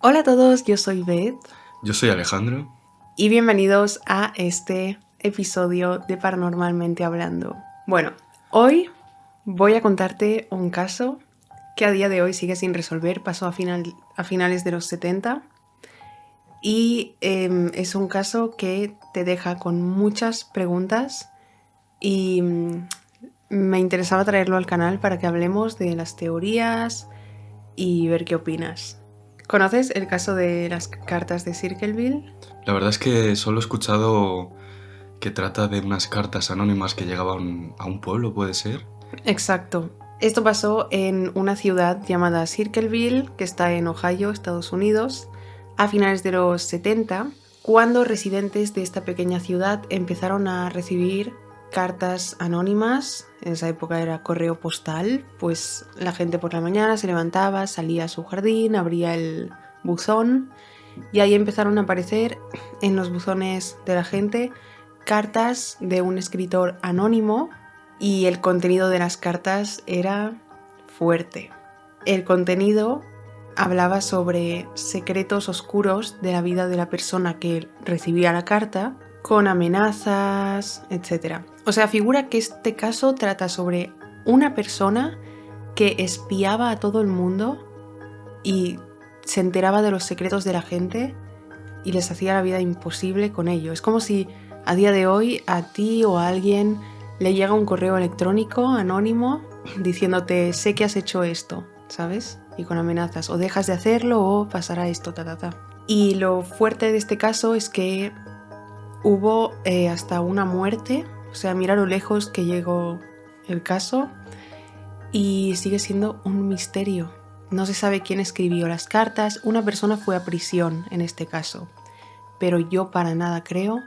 Hola a todos, yo soy Beth Yo soy Alejandro. y bienvenidos a este episodio de Paranormalmente Hablando. Bueno, hoy voy a contarte un caso que a día de hoy sigue sin resolver, pasó a finales de los 70 y es un caso que te deja con muchas preguntas y me interesaba traerlo al canal para que hablemos de las teorías y ver qué opinas. ¿Conoces el caso de las cartas de Circleville? La verdad es que solo he escuchado que trata de unas cartas anónimas que llegaban a un pueblo, ¿puede ser? Exacto. Esto pasó en una ciudad llamada Circleville, que está en Ohio, Estados Unidos, a finales de los 70, cuando residentes de esta pequeña ciudad empezaron a recibir cartas anónimas. En esa época era correo postal, pues la gente por la mañana se levantaba, salía a su jardín, abría el buzón y ahí empezaron a aparecer en los buzones de la gente cartas de un escritor anónimo y el contenido de las cartas era fuerte. El contenido hablaba sobre secretos oscuros de la vida de la persona que recibía la carta, con amenazas, etc. O sea, figura que este caso trata sobre una persona que espiaba a todo el mundo y se enteraba de los secretos de la gente y les hacía la vida imposible con ello. Es como si a día de hoy a ti o a alguien le llega un correo electrónico anónimo diciéndote sé que has hecho esto, ¿sabes? Y con amenazas, o dejas de hacerlo o pasará esto, Y lo fuerte de este caso es que hubo hasta una muerte, o sea, mira lo lejos que llegó el caso y sigue siendo un misterio. No se sabe quién escribió las cartas, una persona fue a prisión en este caso, pero yo para nada creo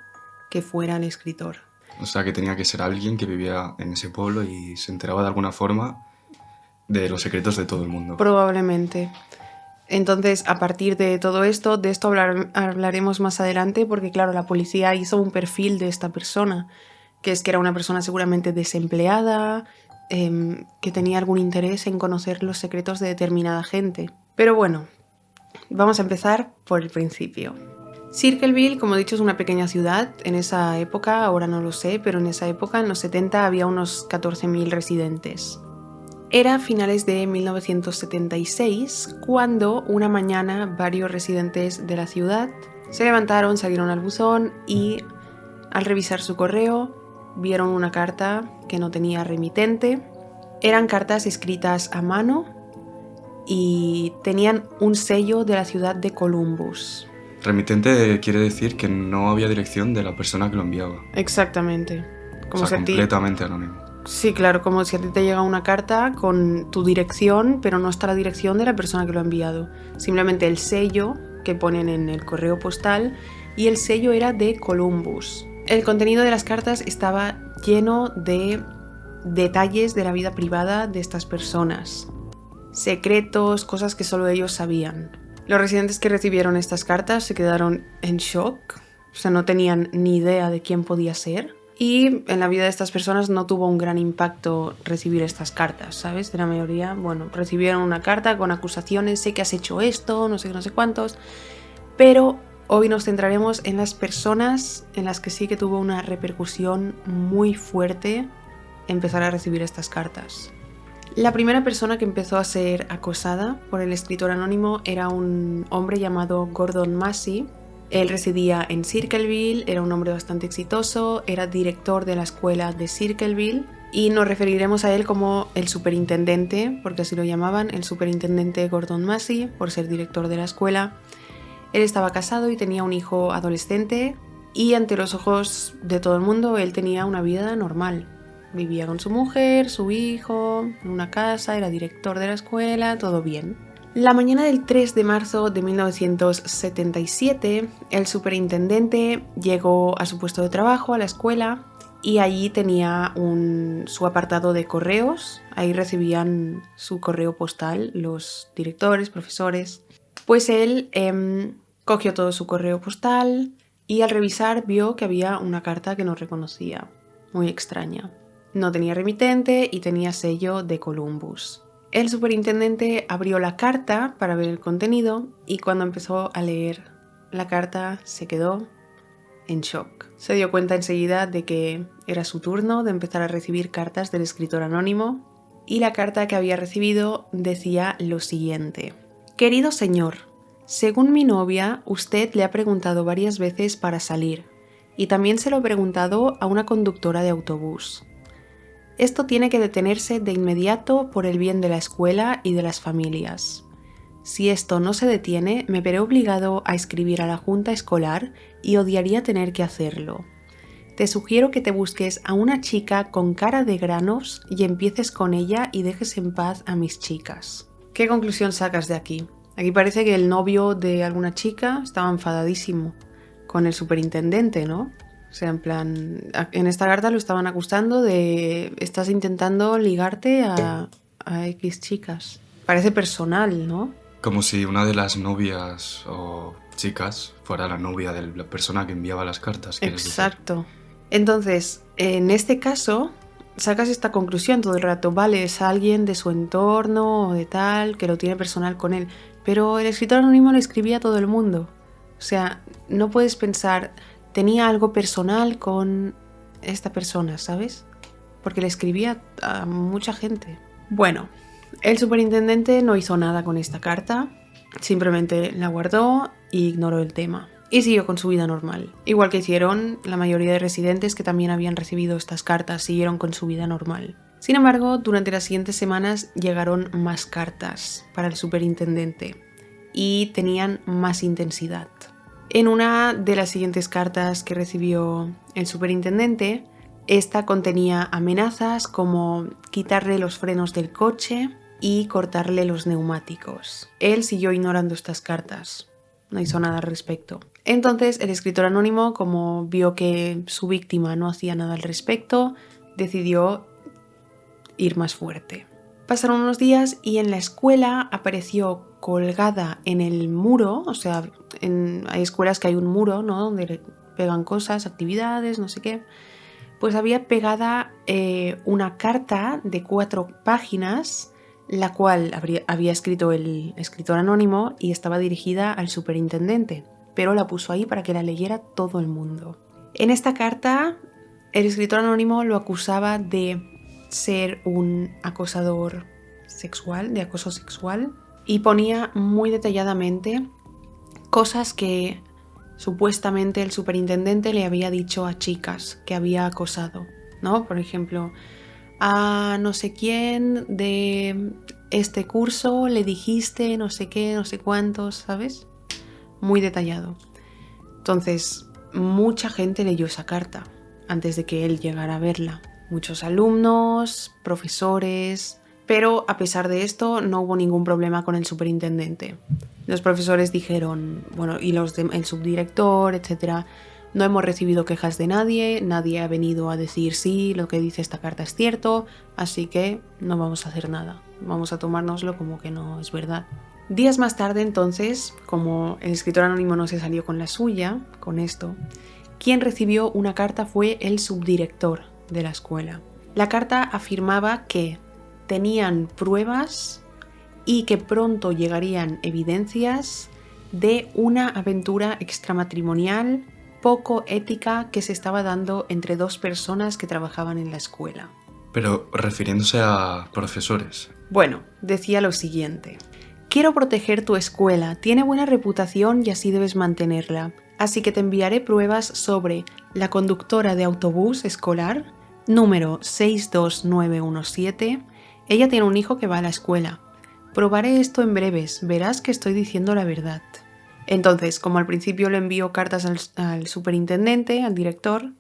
que fuera el escritor. O sea, que tenía que ser alguien que vivía en ese pueblo y se enteraba de alguna forma de los secretos de todo el mundo. Probablemente. Entonces, a partir de todo esto, de esto hablaremos más adelante, porque claro, la policía hizo un perfil de esta persona, que es que era una persona seguramente desempleada, que tenía algún interés en conocer los secretos de determinada gente. Pero bueno, vamos a empezar por el principio. Circleville, como he dicho, es una pequeña ciudad. En esa época, ahora no lo sé, pero en esa época, en los 70, había unos 14.000 residentes. Era a finales de 1976 cuando una mañana varios residentes de la ciudad se levantaron, salieron al buzón y al revisar su correo vieron una carta que no tenía remitente. Eran cartas escritas a mano y tenían un sello de la ciudad de Columbus. Remitente quiere decir que no había dirección de la persona que lo enviaba. Exactamente. Como O sea, si a ti... completamente anónimo. Sí, claro, como si a ti te llega una carta con tu dirección, pero no está la dirección de la persona que lo ha enviado. Simplemente el sello que ponen en el correo postal y el sello era de Columbus. El contenido de las cartas estaba lleno de detalles de la vida privada de estas personas. Secretos, cosas que solo ellos sabían. Los residentes que recibieron estas cartas se quedaron en shock, o sea, no tenían ni idea de quién podía ser. Y en la vida de estas personas no tuvo un gran impacto recibir estas cartas, ¿sabes? De la mayoría, bueno, recibieron una carta con acusaciones, sé que has hecho esto, no sé cuántos. Pero hoy nos centraremos en las personas en las que sí que tuvo una repercusión muy fuerte empezar a recibir estas cartas. La primera persona que empezó a ser acosada por el escritor anónimo era un hombre llamado Gordon Massey. Él residía en Circleville, era un hombre bastante exitoso, era director de la escuela de Circleville y nos referiremos a él como el superintendente, porque así lo llamaban, el superintendente Gordon Massey, por ser director de la escuela. Él estaba casado y tenía un hijo adolescente y ante los ojos de todo el mundo él tenía una vida normal. Vivía con su mujer, su hijo, en una casa, era director de la escuela, todo bien. La mañana del 3 de marzo de 1977, el superintendente llegó a su puesto de trabajo, a la escuela, y allí tenía su apartado de correos. Ahí recibían su correo postal los directores, profesores. Pues él cogió todo su correo postal y al revisar vio que había una carta que no reconocía, muy extraña. No tenía remitente y tenía sello de Columbus. El superintendente abrió la carta para ver el contenido y cuando empezó a leer la carta se quedó en shock. Se dio cuenta enseguida de que era su turno de empezar a recibir cartas del escritor anónimo y la carta que había recibido decía lo siguiente: Querido señor, según mi novia, usted le ha preguntado varias veces para salir y también se lo ha preguntado a una conductora de autobús. Esto tiene que detenerse de inmediato por el bien de la escuela y de las familias. Si esto no se detiene, me veré obligado a escribir a la junta escolar y odiaría tener que hacerlo. Te sugiero que te busques a una chica con cara de granos y empieces con ella y dejes en paz a mis chicas. ¿Qué conclusión sacas de aquí? Aquí parece que el novio de alguna chica estaba enfadadísimo con el superintendente, ¿no? O sea, en plan, en esta carta lo estaban acusando de estás intentando ligarte a X chicas. Parece personal, ¿no? Como si una de las novias o chicas fuera la novia de la persona que enviaba las cartas. Exacto. Entonces, en este caso, sacas esta conclusión todo el rato. Vale, es alguien de su entorno o de tal, que lo tiene personal con él. Pero el escritor anónimo le escribía a todo el mundo. O sea, no puedes pensar, tenía algo personal con esta persona, ¿sabes? Porque le escribía a mucha gente. Bueno, el superintendente no hizo nada con esta carta, simplemente la guardó e ignoró el tema. Y siguió con su vida normal. Igual que hicieron la mayoría de residentes que también habían recibido estas cartas, siguieron con su vida normal. Sin embargo, durante las siguientes semanas llegaron más cartas para el superintendente y tenían más intensidad. En una de las siguientes cartas que recibió el superintendente, esta contenía amenazas como quitarle los frenos del coche y cortarle los neumáticos. Él siguió ignorando estas cartas, no hizo nada al respecto. Entonces el escritor anónimo, como vio que su víctima no hacía nada al respecto, decidió ir más fuerte. Pasaron unos días y en la escuela apareció colgada en el muro, o sea, hay escuelas que hay un muro, ¿no? Donde le pegan cosas, actividades, no sé qué. Pues había pegada una carta de 4 páginas, la cual había escrito el escritor anónimo y estaba dirigida al superintendente, pero la puso ahí para que la leyera todo el mundo. En esta carta, el escritor anónimo lo acusaba de ser un acosador sexual, de acoso sexual, y ponía muy detalladamente cosas que supuestamente el superintendente le había dicho a chicas que había acosado, ¿no? Por ejemplo, a no sé quién de este curso le dijiste no sé qué, no sé cuántos, ¿sabes? Muy detallado. Entonces, mucha gente leyó esa carta antes de que él llegara a verla. Muchos alumnos, profesores, pero a pesar de esto no hubo ningún problema con el superintendente. Los profesores dijeron, bueno, y el subdirector, etcétera, no hemos recibido quejas de nadie, nadie ha venido a decir sí, lo que dice esta carta es cierto, así que no vamos a hacer nada, vamos a tomárnoslo como que no es verdad. Días más tarde, entonces, como el escritor anónimo no se salió con la suya, con esto, quien recibió una carta fue el subdirector de la escuela. La carta afirmaba que tenían pruebas y que pronto llegarían evidencias de una aventura extramatrimonial poco ética que se estaba dando entre 2 personas que trabajaban en la escuela. Pero refiriéndose a profesores. Bueno, decía lo siguiente: quiero proteger tu escuela, tiene buena reputación y así debes mantenerla. Así que te enviaré pruebas sobre la conductora de autobús escolar, número 62917. Ella tiene un hijo que va a la escuela. Probaré esto en breves, verás que estoy diciendo la verdad. Entonces, como al principio le envió cartas al superintendente, al director,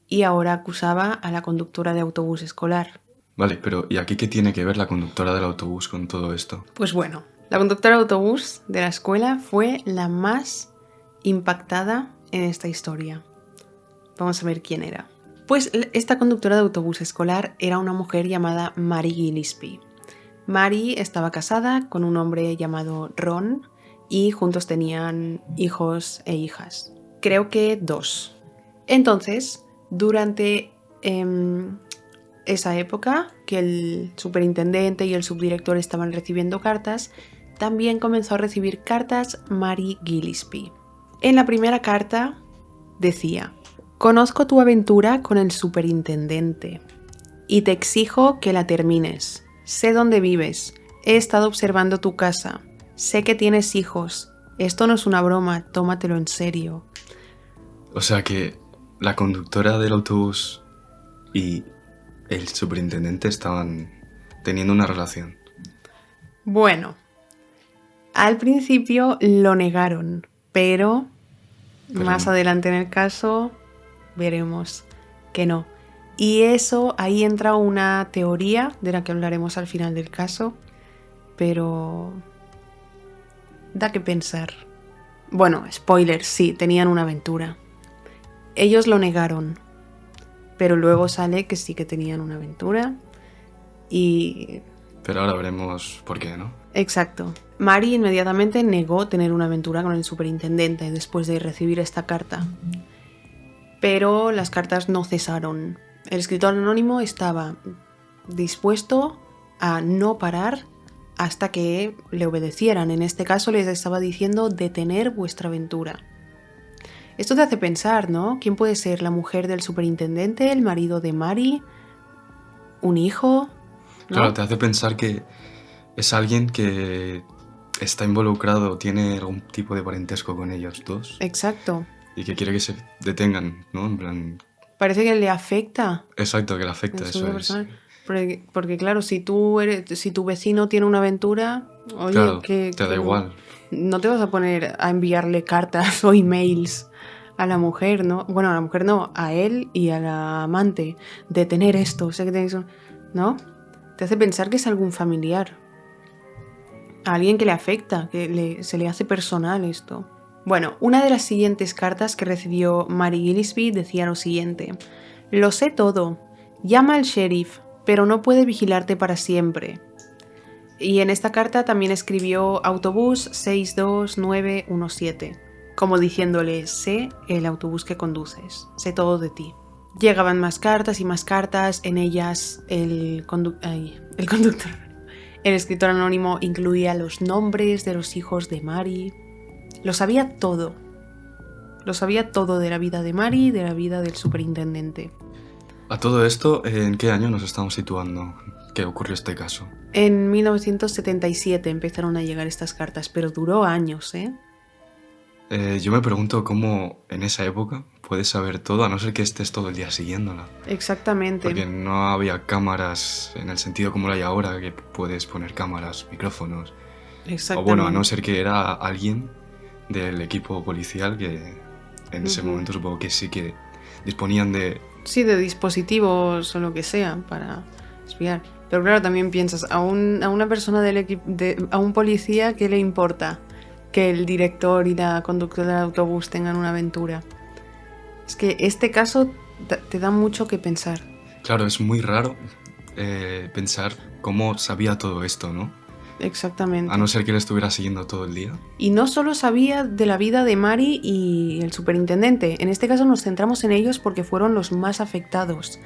y ahora acusaba a la conductora de autobús escolar. Vale, pero ¿y aquí qué tiene que ver la conductora del autobús con todo esto? Pues bueno, la conductora de autobús de la escuela fue la más impactada en esta historia. Vamos a ver quién era. Pues esta conductora de autobús escolar era una mujer llamada Mary Gillespie. Mary estaba casada con un hombre llamado Ron y juntos tenían hijos e hijas. Creo que 2. Entonces, durante esa época, que el superintendente y el subdirector estaban recibiendo cartas, también comenzó a recibir cartas Mary Gillespie. En la primera carta decía: conozco tu aventura con el superintendente y te exijo que la termines. Sé dónde vives, he estado observando tu casa, sé que tienes hijos. Esto no es una broma, tómatelo en serio. O sea que la conductora del autobús y el superintendente estaban teniendo una relación. Bueno, al principio lo negaron, pero más no. adelante en el caso veremos que no. Y eso, ahí entra una teoría de la que hablaremos al final del caso, pero da que pensar. Bueno, spoiler, sí, tenían una aventura. Ellos lo negaron, pero luego sale que sí que tenían una aventura y... Pero ahora veremos por qué, ¿no? Exacto. Mary inmediatamente negó tener una aventura con el superintendente después de recibir esta carta. Pero las cartas no cesaron. El escritor anónimo estaba dispuesto a no parar hasta que le obedecieran. En este caso les estaba diciendo detener vuestra aventura. Esto te hace pensar, ¿no? ¿Quién puede ser? ¿La mujer del superintendente? ¿El marido de Mary? ¿Un hijo? ¿No? Claro, te hace pensar que es alguien que está involucrado, tiene algún tipo de parentesco con ellos dos. Exacto. Y que quiere que se detengan, ¿no? En plan... Parece que le afecta. Exacto, que le afecta, eso es. Porque claro, si tu vecino tiene una aventura, oye, claro, te da igual. No te vas a poner a enviarle cartas o emails a la mujer, ¿no? Bueno, a la mujer no, a él y a la amante. Detener esto, sé que tenéis un... ¿No? Te hace pensar que es algún familiar. A alguien que le afecta, se le hace personal esto. Bueno, una de las siguientes cartas que recibió Mary Gillespie decía lo siguiente: lo sé todo, llama al sheriff, pero no puede vigilarte para siempre. Y en esta carta también escribió autobús 62917, como diciéndole: sé el autobús que conduces, sé todo de ti. Llegaban más cartas y más cartas, en ellas el conductor, el escritor anónimo incluía los nombres de los hijos de Mary. Lo sabía todo. Lo sabía todo de la vida de Mary y de la vida del superintendente. A todo esto, ¿en qué año nos estamos situando? ¿Qué ocurrió este caso? En 1977 empezaron a llegar estas cartas, pero duró años, ¿eh? Yo me pregunto cómo en esa época puedes saber todo, a no ser que estés todo el día siguiéndola. Exactamente. Porque no había cámaras en el sentido como lo hay ahora, que puedes poner cámaras, micrófonos. Exactamente. O bueno, a no ser que era alguien del equipo policial que en ese momento supongo que sí que disponían de... Sí, de dispositivos o lo que sea para espiar. Pero claro, también piensas, a una persona del equipo, a un policía, ¿qué le importa que el director y la conductora del autobús tengan una aventura? Es que este caso te da mucho que pensar. Claro, es muy raro pensar cómo sabía todo esto, ¿no? Exactamente. A no ser que le estuviera siguiendo todo el día. Y no solo sabía de la vida de Mary y el superintendente. En este caso nos centramos en ellos porque fueron los más afectados.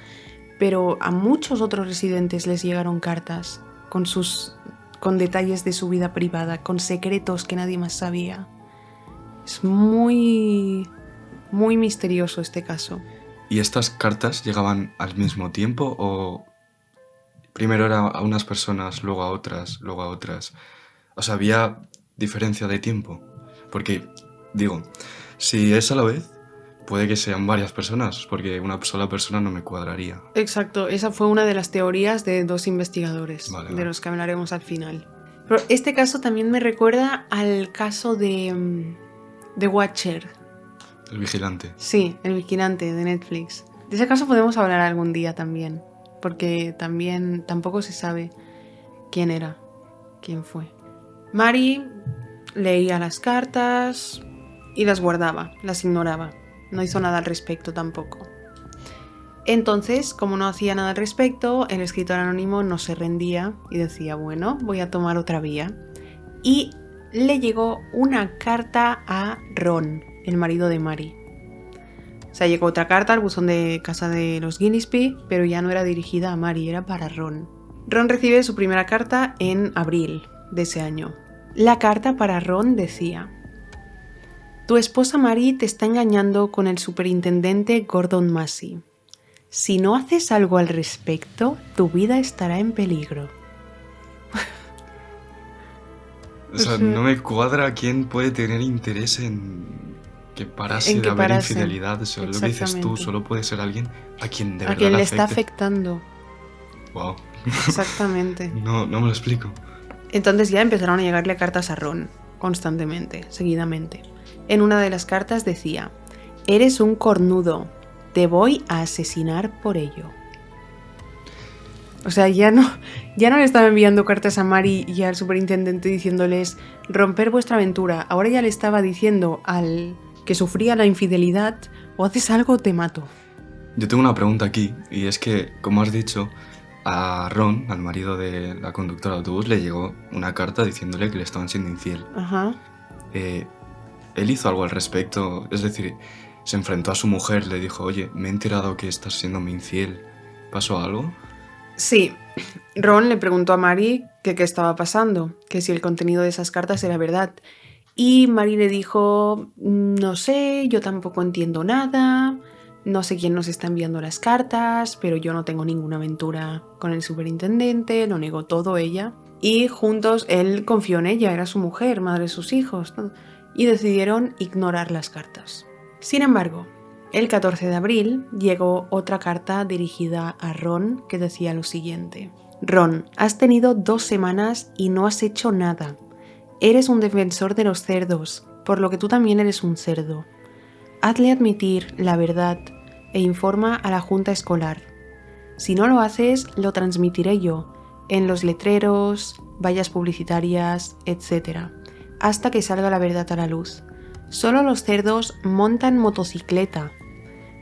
Pero a muchos otros residentes les llegaron cartas con detalles de su vida privada, con secretos que nadie más sabía. Es muy, muy misterioso este caso. ¿Y estas cartas llegaban al mismo tiempo o primero era a unas personas, luego a otras, luego a otras? O sea, ¿había diferencia de tiempo? Porque, digo, si es a la vez, puede que sean varias personas, porque una sola persona no me cuadraría. Exacto, esa fue una de las teorías de dos investigadores, de los que hablaremos al final. Pero este caso también me recuerda al caso de Watcher. El vigilante. Sí, el vigilante de Netflix. De ese caso podemos hablar algún día también, porque también tampoco se sabe quién era, quién fue. Mary leía las cartas y las guardaba, las ignoraba. No hizo nada al respecto tampoco. Entonces, como no hacía nada al respecto, el escritor anónimo no se rendía y decía, bueno, voy a tomar otra vía. Y le llegó una carta a Ron, el marido de Mary. sea, llegó otra carta al buzón de casa de los Gillespie, pero ya no era dirigida a Mary, era para Ron. Ron recibe su primera carta en abril de ese año. La carta para Ron decía: tu esposa Mary te está engañando con el superintendente Gordon Massey. Si no haces algo al respecto, tu vida estará en peligro. O sea, no me cuadra quién puede tener interés en que parase de haber infidelidad. Eso es lo que dices tú, solo puede ser alguien a quien de verdad a quien le afecte. está afectando. Wow. Exactamente. No me lo explico. Entonces ya empezaron a llegarle cartas a Ron, constantemente, seguidamente. En una de las cartas decía: eres un cornudo, te voy a asesinar por ello. O sea, ya no le estaba enviando cartas a Mary y al superintendente diciéndoles romper vuestra aventura. Ahora ya le estaba diciendo al que sufría la infidelidad: o haces algo o te mato. Yo tengo una pregunta aquí, y es que, como has dicho, a Ron, al marido de la conductora de autobús, le llegó una carta diciéndole que le estaban siendo infiel. Ajá. Él hizo algo al respecto, es decir, se enfrentó a su mujer, le dijo: oye, me he enterado que estás siéndome infiel, ¿pasó algo? Sí, Ron le preguntó a Mary que qué estaba pasando, que si el contenido de esas cartas era verdad. Y Mary le dijo: no sé, yo tampoco entiendo nada, no sé quién nos está enviando las cartas, pero yo no tengo ninguna aventura con el superintendente, lo negó todo ella. Y juntos él confió en ella, era su mujer, madre de sus hijos, ¿no? Y decidieron ignorar las cartas. Sin embargo, el 14 de abril llegó otra carta dirigida a Ron que decía lo siguiente: Ron, has tenido 2 semanas y no has hecho nada. Eres un defensor de los cerdos, por lo que tú también eres un cerdo. Hazle admitir la verdad e informa a la junta escolar. Si no lo haces, lo transmitiré yo, en los letreros, vallas publicitarias, etc., hasta que salga la verdad a la luz. Solo los cerdos montan motocicleta.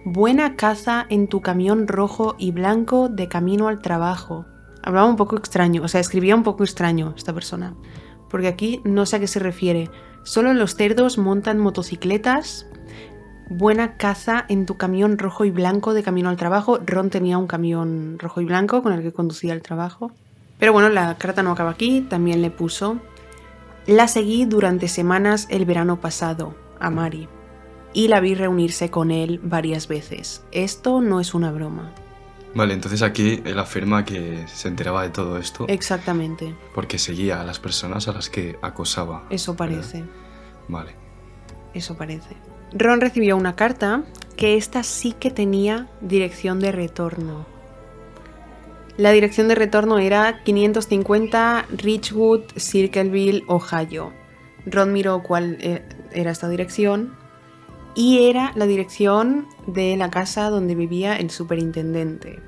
Buena caza en tu camión rojo y blanco de camino al trabajo. Hablaba un poco extraño, o sea, escribía un poco extraño esta persona, porque aquí no sé a qué se refiere. Solo los cerdos montan motocicletas. Buena caza en tu camión rojo y blanco de camino al trabajo. Ron tenía un camión rojo y blanco con el que conducía al trabajo. Pero bueno, la carta no acaba aquí, también le puso: la seguí durante semanas el verano pasado, a Mary, y la vi reunirse con él varias veces. Esto no es una broma. Vale, entonces aquí él afirma que se enteraba de todo esto. Exactamente. Porque seguía a las personas a las que acosaba. Eso parece. ¿Verdad? Vale. Eso parece. Ron recibió una carta que esta sí que tenía dirección de retorno. La dirección de retorno era 550 Ridgewood, Circleville, Ohio. Ron miró cuál era esta dirección y era la dirección de la casa donde vivía el superintendente.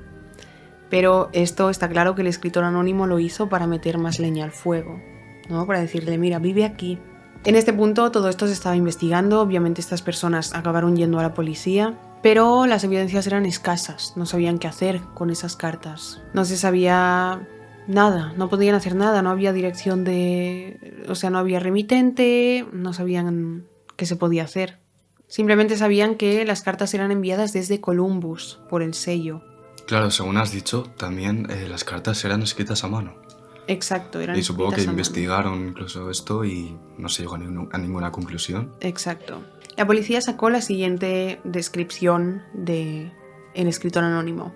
Pero esto está claro que el escritor anónimo lo hizo para meter más leña al fuego, ¿no? Para decirle: mira, vive aquí. En este punto todo esto se estaba investigando, obviamente estas personas acabaron yendo a la policía, pero las evidencias eran escasas, no sabían qué hacer con esas cartas. No se sabía nada, no podían hacer nada, no había dirección de... O sea, no había remitente, no sabían qué se podía hacer. Simplemente sabían que las cartas eran enviadas desde Columbus, por el sello. Claro, según has dicho, también las cartas eran escritas a mano. Exacto, eran y supongo que escritas a mano. investigaron incluso esto y no se llegó a ninguna conclusión. Exacto. La policía sacó la siguiente descripción del escritor anónimo.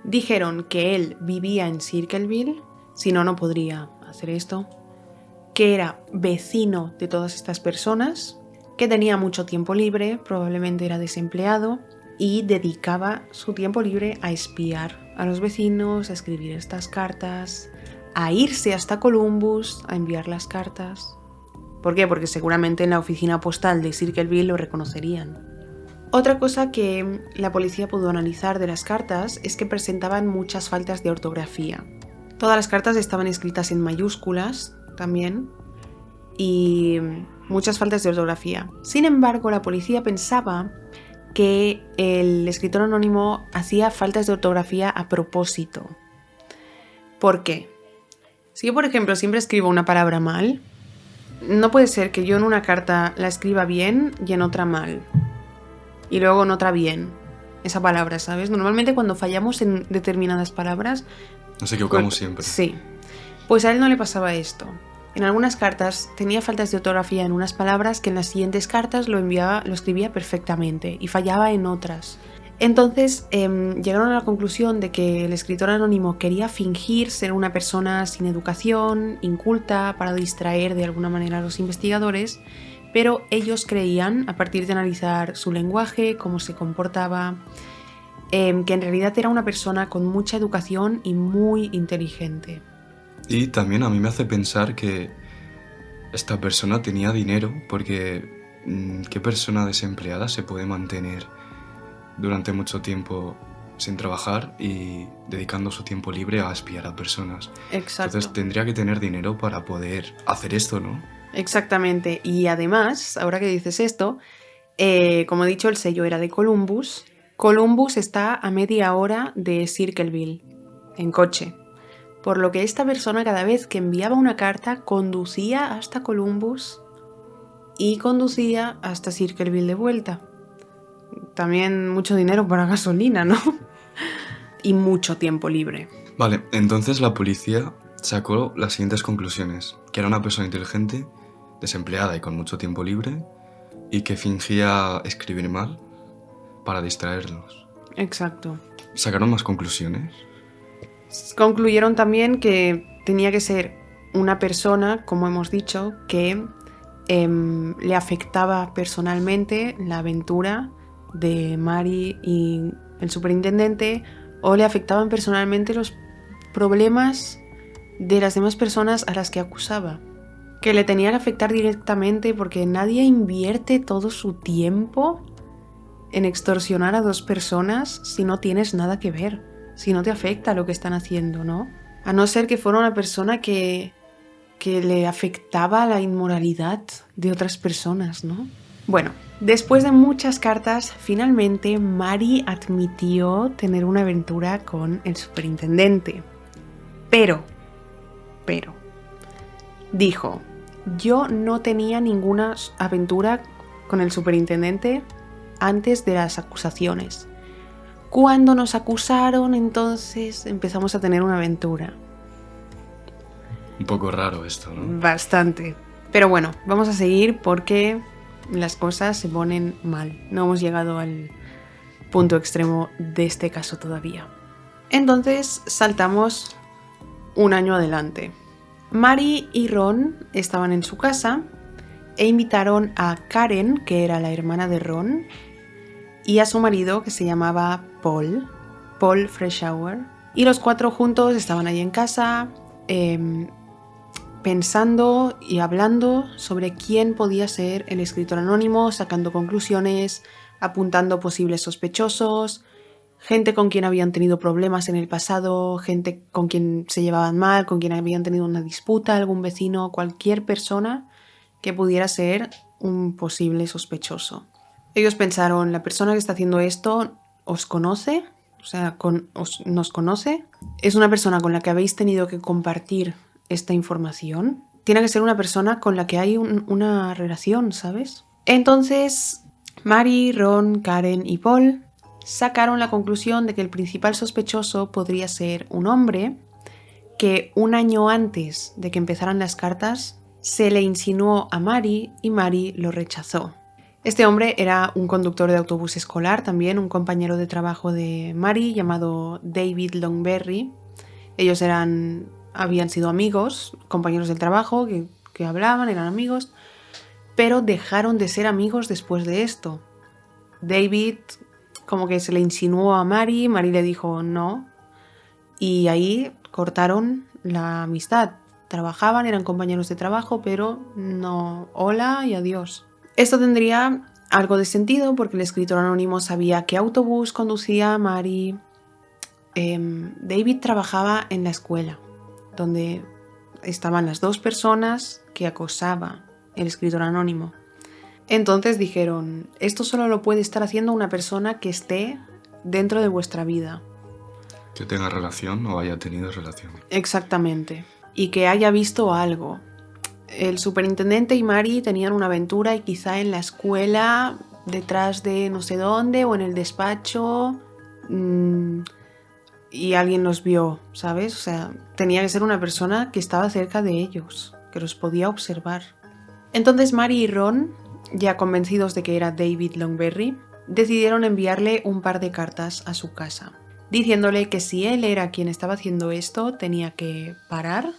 Dijeron que él vivía en Circleville, si no, no podría hacer esto, que era vecino de todas estas personas, que tenía mucho tiempo libre, probablemente era desempleado, y dedicaba su tiempo libre a espiar a los vecinos, a escribir estas cartas, a irse hasta Columbus a enviar las cartas. ¿Por qué? Porque seguramente en la oficina postal de Circleville lo reconocerían. Otra cosa que la policía pudo analizar de las cartas es que presentaban muchas faltas de ortografía. Todas las cartas estaban escritas en mayúsculas también y muchas faltas de ortografía. Sin embargo, la policía pensaba que el escritor anónimo hacía faltas de ortografía a propósito. ¿Por qué? Si yo, por ejemplo, siempre escribo una palabra mal, no puede ser que yo en una carta la escriba bien y en otra mal. y luego en otra bien. Esa palabra, ¿sabes? Normalmente cuando fallamos en determinadas palabras... Nos equivocamos siempre. Sí. Pues a él no le pasaba esto. En algunas cartas tenía faltas de ortografía en unas palabras que en las siguientes cartas lo escribía perfectamente y fallaba en otras. Entonces llegaron a la conclusión de que el escritor anónimo quería fingir ser una persona sin educación, inculta, para distraer de alguna manera a los investigadores, pero ellos creían, a partir de analizar su lenguaje, cómo se comportaba, que en realidad era una persona con mucha educación y muy inteligente. Y también a mí me hace pensar que esta persona tenía dinero, porque ¿qué persona desempleada se puede mantener durante mucho tiempo sin trabajar y dedicando su tiempo libre a espiar a personas? Exacto. Entonces tendría que tener dinero para poder hacer esto, ¿no? Exactamente. Y además, ahora que dices esto, como he dicho, el sello era de Columbus. Columbus está a media hora de Circleville, en coche. Por lo que esta persona, cada vez que enviaba una carta, conducía hasta Columbus y conducía hasta Circleville de vuelta. También mucho dinero para gasolina, ¿no? Y mucho tiempo libre. Vale, entonces la policía sacó las siguientes conclusiones: que era una persona inteligente, desempleada y con mucho tiempo libre, y que fingía escribir mal para distraerlos. Exacto. ¿Sacaron más conclusiones? Concluyeron también que tenía que ser una persona, como hemos dicho, que le afectaba personalmente la aventura de Mary y el superintendente, o le afectaban personalmente los problemas de las demás personas a las que acusaba. Que le tenía que afectar directamente, porque nadie invierte todo su tiempo en extorsionar a dos personas si no tienes nada que ver, si no te afecta lo que están haciendo, ¿no? A no ser que fuera una persona que le afectaba la inmoralidad de otras personas, ¿no? Bueno, después de muchas cartas, finalmente Mary admitió tener una aventura con el superintendente. Pero, dijo, yo no tenía ninguna aventura con el superintendente antes de las acusaciones. Cuando nos acusaron, entonces empezamos a tener una aventura. Un poco raro esto, ¿no? Bastante. Pero bueno, vamos a seguir porque las cosas se ponen mal. No hemos llegado al punto extremo de este caso todavía. Entonces saltamos un año adelante. Mary y Ron estaban en su casa e invitaron a Karen, que era la hermana de Ron, y a su marido, que se llamaba Paul Freshour. Y los cuatro juntos estaban ahí en casa pensando y hablando sobre quién podía ser el escritor anónimo, sacando conclusiones, apuntando posibles sospechosos, gente con quien habían tenido problemas en el pasado, gente con quien se llevaban mal, con quien habían tenido una disputa, algún vecino, cualquier persona que pudiera ser un posible sospechoso. Ellos pensaron, la persona que está haciendo esto os conoce, o sea, nos conoce, es una persona con la que habéis tenido que compartir esta información, tiene que ser una persona con la que hay una relación, ¿sabes? Entonces, Mary, Ron, Karen y Paul sacaron la conclusión de que el principal sospechoso podría ser un hombre que un año antes de que empezaran las cartas se le insinuó a Mary y Mary lo rechazó. Este hombre era un conductor de autobús escolar, también un compañero de trabajo de Mary llamado David Longberry. Ellos habían sido amigos, compañeros del trabajo que hablaban, eran amigos, pero dejaron de ser amigos después de esto. David como que se le insinuó a Mary le dijo no, y ahí cortaron la amistad. Trabajaban, eran compañeros de trabajo, pero no, hola y adiós. Esto tendría algo de sentido porque el escritor anónimo sabía qué autobús conducía a Mary. David trabajaba en la escuela, donde estaban las dos personas que acosaba el escritor anónimo. Entonces dijeron, esto solo lo puede estar haciendo una persona que esté dentro de vuestra vida. Que tenga relación o haya tenido relación. Exactamente. Y que haya visto algo. El superintendente y Mary tenían una aventura y quizá en la escuela detrás de no sé dónde o en el despacho y alguien los vio, ¿sabes? O sea, tenía que ser una persona que estaba cerca de ellos, que los podía observar. Entonces Mary y Ron, ya convencidos de que era David Longberry, decidieron enviarle un par de cartas a su casa, diciéndole que si él era quien estaba haciendo esto, tenía que parar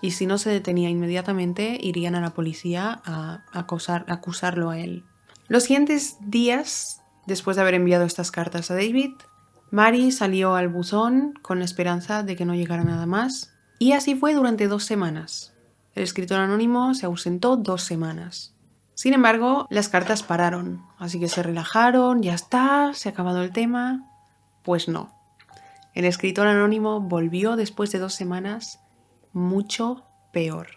y si no se detenía inmediatamente, irían a la policía a acusarlo a él. Los siguientes días, después de haber enviado estas cartas a David, Mary salió al buzón con la esperanza de que no llegara nada más, y así fue durante 2 semanas. El escritor anónimo se ausentó 2 semanas. Sin embargo, las cartas pararon, así que se relajaron, ya está, se ha acabado el tema. Pues no. El escritor anónimo volvió después de 2 semanas, mucho peor.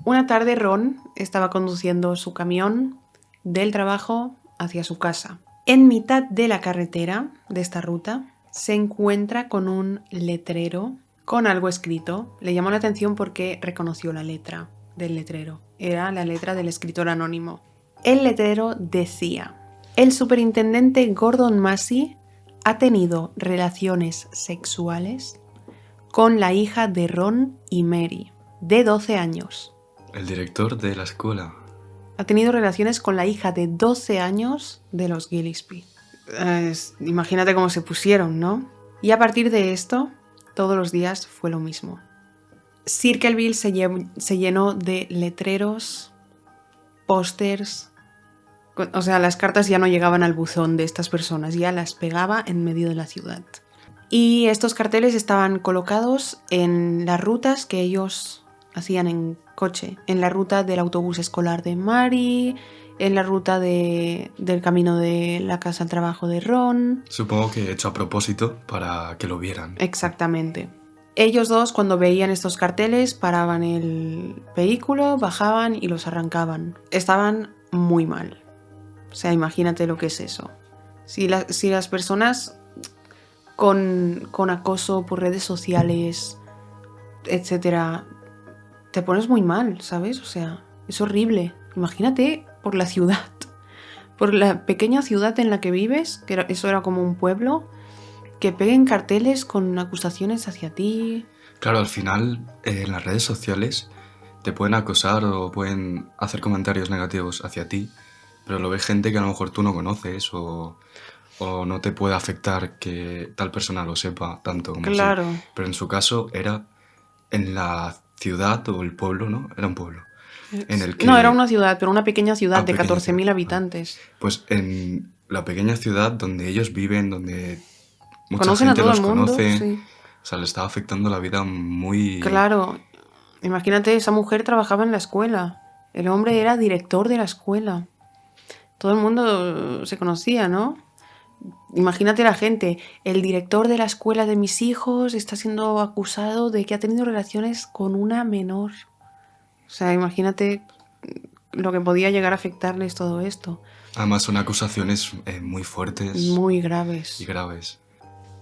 Una tarde Ron estaba conduciendo su camión del trabajo hacia su casa. En mitad de la carretera de esta ruta se encuentra con un letrero con algo escrito. Le llamó la atención porque reconoció la letra del letrero. Era la letra del escritor anónimo. El letrero decía: el superintendente Gordon Massey ha tenido relaciones sexuales con la hija de Ron y Mary, de 12 años. El director de la escuela. Ha tenido relaciones con la hija de 12 años de los Gillespie. Imagínate cómo se pusieron, ¿no? Y a partir de esto, todos los días fue lo mismo. Circleville se llenó de letreros, pósters. O sea, las cartas ya no llegaban al buzón de estas personas, ya las pegaba en medio de la ciudad. Y estos carteles estaban colocados en las rutas que ellos hacían en coche, en la ruta del autobús escolar de Mary, en la ruta del camino de la casa al trabajo de Ron. Supongo que hecho a propósito para que lo vieran. Exactamente. Ellos dos, cuando veían estos carteles, paraban el vehículo, bajaban y los arrancaban. Estaban muy mal. O sea, imagínate lo que es eso. Si las personas con acoso por redes sociales, etcétera, te pones muy mal, ¿sabes? O sea, es horrible. Imagínate por la ciudad, por la pequeña ciudad en la que vives, que eso era como un pueblo, que peguen carteles con acusaciones hacia ti. Claro, al final en las redes sociales te pueden acosar o pueden hacer comentarios negativos hacia ti, pero lo ve gente que a lo mejor tú no conoces o no te puede afectar que tal persona lo sepa tanto como Claro. sí. Pero en su caso era en la ciudad o el pueblo, ¿no? Era un pueblo. En el que... No, era una ciudad, pero una pequeña ciudad de pequeña 14.000 ciudad. habitantes. Pues en la pequeña ciudad donde ellos viven, donde mucha Conocen gente a todo los el mundo, conoce, sí. O sea, le estaba afectando la vida muy... Claro. Imagínate, esa mujer trabajaba en la escuela. El hombre era director de la escuela. Todo el mundo se conocía, ¿no? Imagínate la gente, el director de la escuela de mis hijos está siendo acusado de que ha tenido relaciones con una menor. O sea, imagínate lo que podía llegar a afectarles todo esto. Además son acusaciones muy fuertes. Muy graves. Y graves.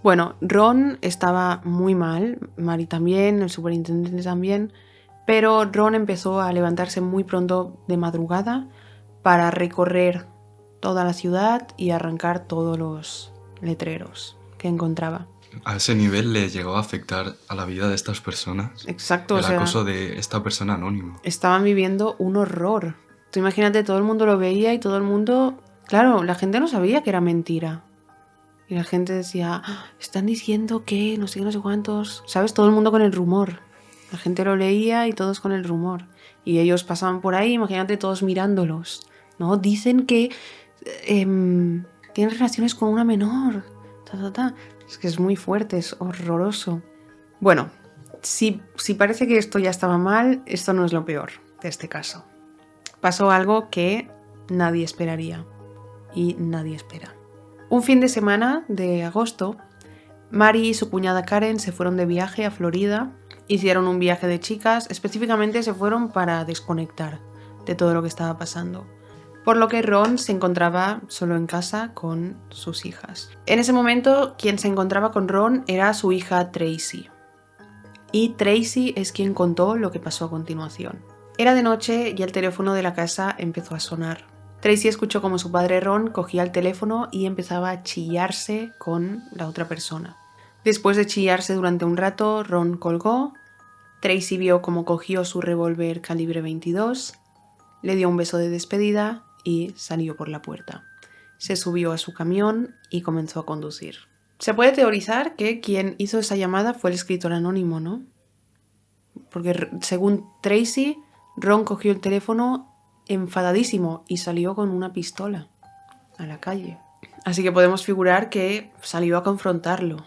Bueno, Ron estaba muy mal, Mary también, el superintendente también, pero Ron empezó a levantarse muy pronto de madrugada para recorrer toda la ciudad y arrancar todos los letreros que encontraba. A ese nivel le llegó a afectar a la vida de estas personas. Exacto, el acoso de esta persona anónima. Estaban viviendo un horror. Tú imagínate, todo el mundo lo veía y todo el mundo... Claro, la gente no sabía que era mentira. Y la gente decía, están diciendo que no sé qué, no sé cuántos... ¿Sabes? Todo el mundo con el rumor. La gente lo leía y todos con el rumor. Y ellos pasaban por ahí, imagínate, todos mirándolos, ¿no? Dicen que tienen relaciones con una menor. Es que es muy fuerte, es horroroso. Bueno, si parece que esto ya estaba mal, esto no es lo peor de este caso. Pasó algo que nadie esperaría. Y nadie espera. Un fin de semana de agosto, Mary y su cuñada Karen se fueron de viaje a Florida. Hicieron un viaje de chicas, específicamente se fueron para desconectar de todo lo que estaba pasando. Por lo que Ron se encontraba solo en casa con sus hijas. En ese momento, quien se encontraba con Ron era su hija Tracy. Y Tracy es quien contó lo que pasó a continuación. Era de noche y el teléfono de la casa empezó a sonar. Tracy escuchó como su padre Ron cogía el teléfono y empezaba a chillarse con la otra persona. Después de chillarse durante un rato, Ron colgó. Tracy vio cómo cogió su revólver calibre 22, le dio un beso de despedida y salió por la puerta. Se subió a su camión y comenzó a conducir. Se puede teorizar que quien hizo esa llamada fue el escritor anónimo, ¿no? Porque según Tracy, Ron cogió el teléfono enfadadísimo y salió con una pistola a la calle. Así que podemos figurar que salió a confrontarlo.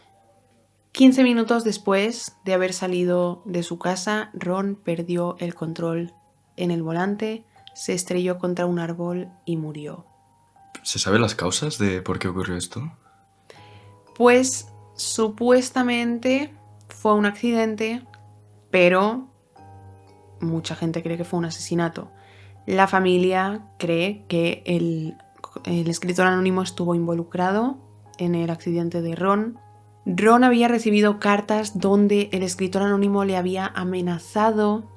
15 minutos después de haber salido de su casa, Ron perdió el control en el volante, se estrelló contra un árbol y murió. ¿Se saben las causas de por qué ocurrió esto? Pues supuestamente fue un accidente, pero mucha gente cree que fue un asesinato. La familia cree que el escritor anónimo estuvo involucrado en el accidente de Ron. Ron había recibido cartas donde el escritor anónimo le había amenazado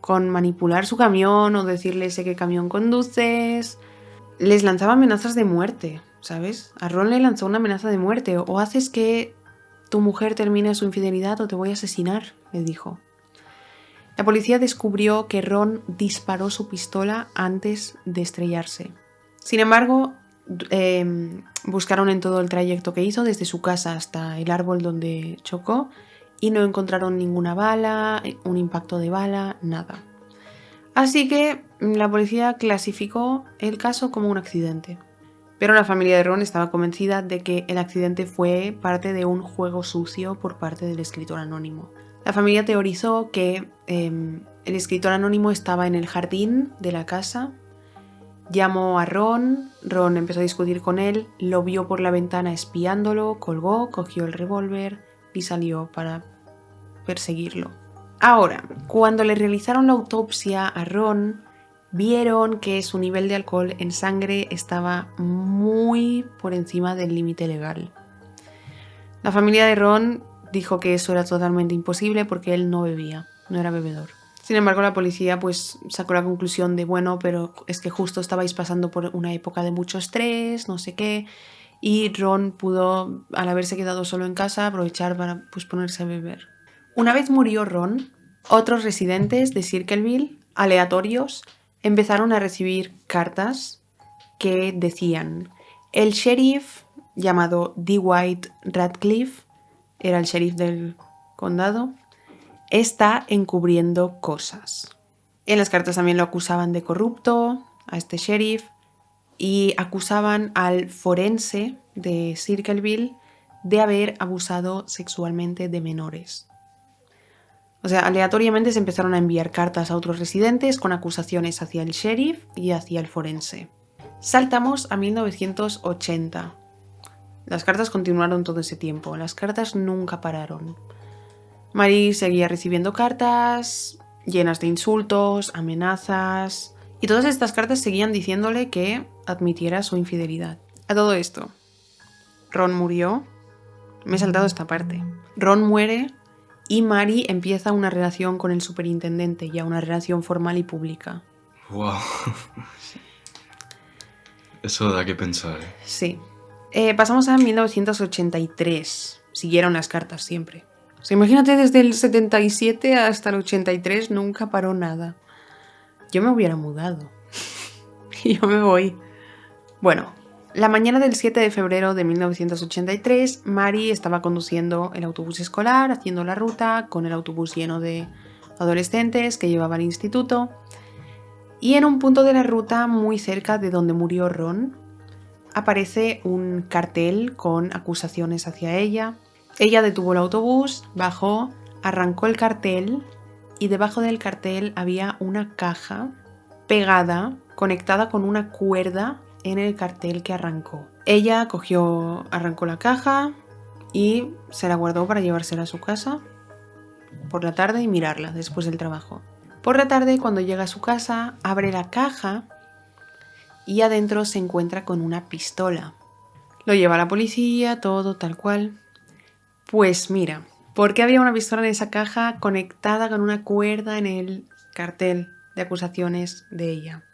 con manipular su camión o decirle sé qué camión conduces. Les lanzaba amenazas de muerte, ¿sabes? A Ron le lanzó una amenaza de muerte. O haces que tu mujer termine su infidelidad o te voy a asesinar, le dijo. La policía descubrió que Ron disparó su pistola antes de estrellarse. Sin embargo, buscaron en todo el trayecto que hizo, desde su casa hasta el árbol donde chocó, y no encontraron ninguna bala, un impacto de bala, nada. Así que la policía clasificó el caso como un accidente. Pero la familia de Ron estaba convencida de que el accidente fue parte de un juego sucio por parte del escritor anónimo. La familia teorizó que el escritor anónimo estaba en el jardín de la casa, llamó a Ron empezó a discutir con él, lo vio por la ventana espiándolo, colgó, cogió el revólver y salió para perseguirlo. Ahora, cuando le realizaron la autopsia a Ron, vieron que su nivel de alcohol en sangre estaba muy por encima del límite legal. La familia de Ron dijo que eso era totalmente imposible porque él no bebía, no era bebedor. Sin embargo, la policía pues sacó la conclusión de bueno, pero es que justo estabais pasando por una época de mucho estrés, no sé qué, y Ron pudo, al haberse quedado solo en casa, aprovechar para pues ponerse a beber. Una vez murió Ron, otros residentes de Circleville, aleatorios, empezaron a recibir cartas que decían: el sheriff llamado Dwight Radcliffe, era el sheriff del condado, está encubriendo cosas. En las cartas también lo acusaban de corrupto, a este sheriff, y acusaban al forense de Circleville de haber abusado sexualmente de menores. O sea, aleatoriamente se empezaron a enviar cartas a otros residentes con acusaciones hacia el sheriff y hacia el forense. Saltamos a 1980. Las cartas continuaron todo ese tiempo. Las cartas nunca pararon. Mary seguía recibiendo cartas llenas de insultos, amenazas, y todas estas cartas seguían diciéndole que admitiera su infidelidad. A todo esto, Ron murió. Me he saltado esta parte. Ron muere y Mary empieza una relación con el superintendente, ya una relación formal y pública. ¡Wow! Eso da que pensar, ¿eh? Sí. Pasamos a 1983. Siguieron las cartas siempre. O sea, imagínate, desde el 77 hasta el 83 nunca paró nada. Yo me hubiera mudado. Y yo me voy. Bueno, la mañana del 7 de febrero de 1983, Mary estaba conduciendo el autobús escolar, haciendo la ruta con el autobús lleno de adolescentes que llevaba al instituto. Y en un punto de la ruta, muy cerca de donde murió Ron, aparece un cartel con acusaciones hacia ella. Ella detuvo el autobús, bajó, arrancó el cartel y debajo del cartel había una caja pegada, conectada con una cuerda en el cartel que arrancó. Ella arrancó la caja y se la guardó para llevársela a su casa por la tarde y mirarla después del trabajo. Por la tarde, cuando llega a su casa, abre la caja y adentro se encuentra con una pistola. Lo lleva a la policía, todo tal cual. Pues mira, ¿por qué había una pistola en esa caja conectada con una cuerda en el cartel de acusaciones de ella?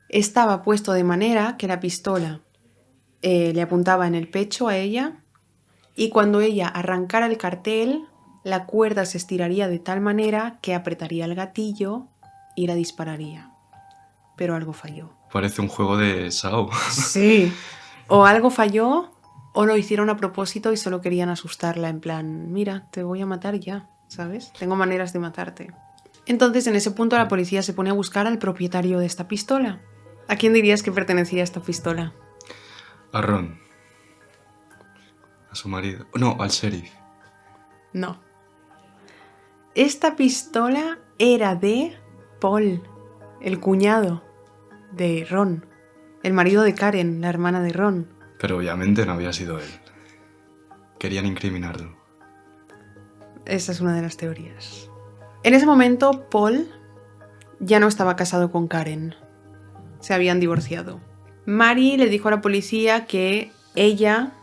Estaba puesto de manera que la pistola le apuntaba en el pecho a ella y cuando ella arrancara el cartel, la cuerda se estiraría de tal manera que apretaría el gatillo y la dispararía. Pero algo falló. Parece un juego de Sao. Sí. O algo falló o lo hicieron a propósito y solo querían asustarla en plan, mira, te voy a matar ya, ¿sabes? Tengo maneras de matarte. Entonces en ese punto la policía se pone a buscar al propietario de esta pistola. ¿A quién dirías que pertenecía esta pistola? A Ron. A su marido. No, al sheriff. No. Esta pistola era de Paul, el cuñado de Ron, el marido de Karen, la hermana de Ron. Pero obviamente no había sido él. Querían incriminarlo. Esa es una de las teorías. En ese momento, Paul ya no estaba casado con Karen. Se habían divorciado. Mary le dijo a la policía que ella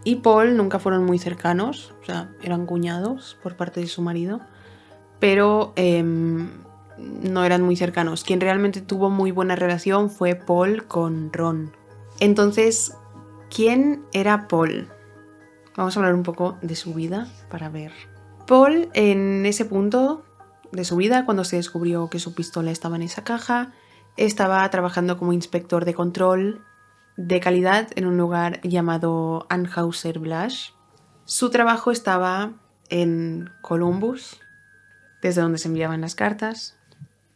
y Paul nunca fueron muy cercanos, o sea, eran cuñados por parte de su marido, pero no eran muy cercanos. Quien realmente tuvo muy buena relación fue Paul con Ron. Entonces, ¿quién era Paul? Vamos a hablar un poco de su vida para ver. Paul, en ese punto de su vida, cuando se descubrió que su pistola estaba en esa caja, estaba trabajando como inspector de control de calidad en un lugar llamado Anheuser-Busch. Su trabajo estaba en Columbus, desde donde se enviaban las cartas.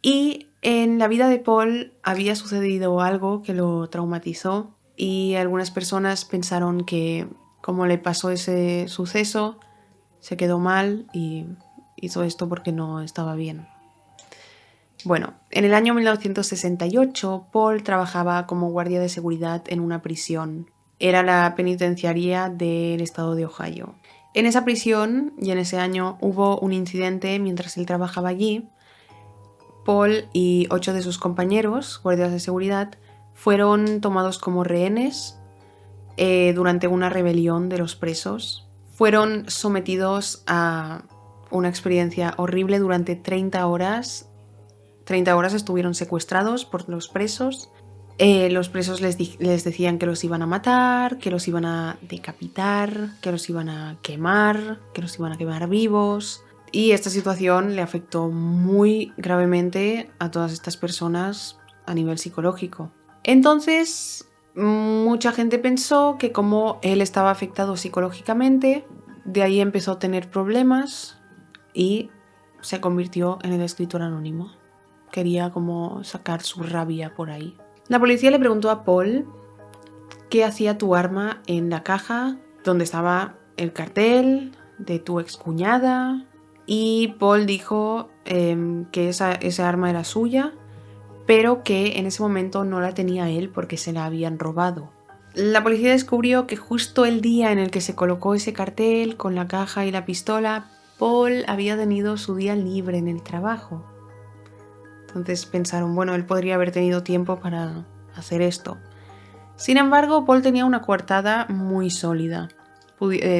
Y en la vida de Paul había sucedido algo que lo traumatizó y algunas personas pensaron que como le pasó ese suceso, se quedó mal y hizo esto porque no estaba bien. Bueno, en el año 1968, Paul trabajaba como guardia de seguridad en una prisión. Era la penitenciaría del estado de Ohio. En esa prisión y en ese año hubo un incidente mientras él trabajaba allí. Paul y 8 de sus compañeros, guardias de seguridad, fueron tomados como rehenes durante una rebelión de los presos. Fueron sometidos a una experiencia horrible durante 30 horas. 30 horas estuvieron secuestrados por los presos. Los presos les decían que los iban a matar, que los iban a decapitar, que los iban a quemar vivos. Y esta situación le afectó muy gravemente a todas estas personas a nivel psicológico. Entonces, mucha gente pensó que como él estaba afectado psicológicamente, de ahí empezó a tener problemas y se convirtió en el escritor anónimo. Quería como sacar su rabia por ahí. La policía le preguntó a Paul qué hacía tu arma en la caja donde estaba el cartel de tu excuñada. Y Paul dijo que esa arma era suya, pero que en ese momento no la tenía él porque se la habían robado. La policía descubrió que justo el día en el que se colocó ese cartel con la caja y la pistola, Paul había tenido su día libre en el trabajo. Entonces pensaron, bueno, él podría haber tenido tiempo para hacer esto. Sin embargo, Paul tenía una coartada muy sólida.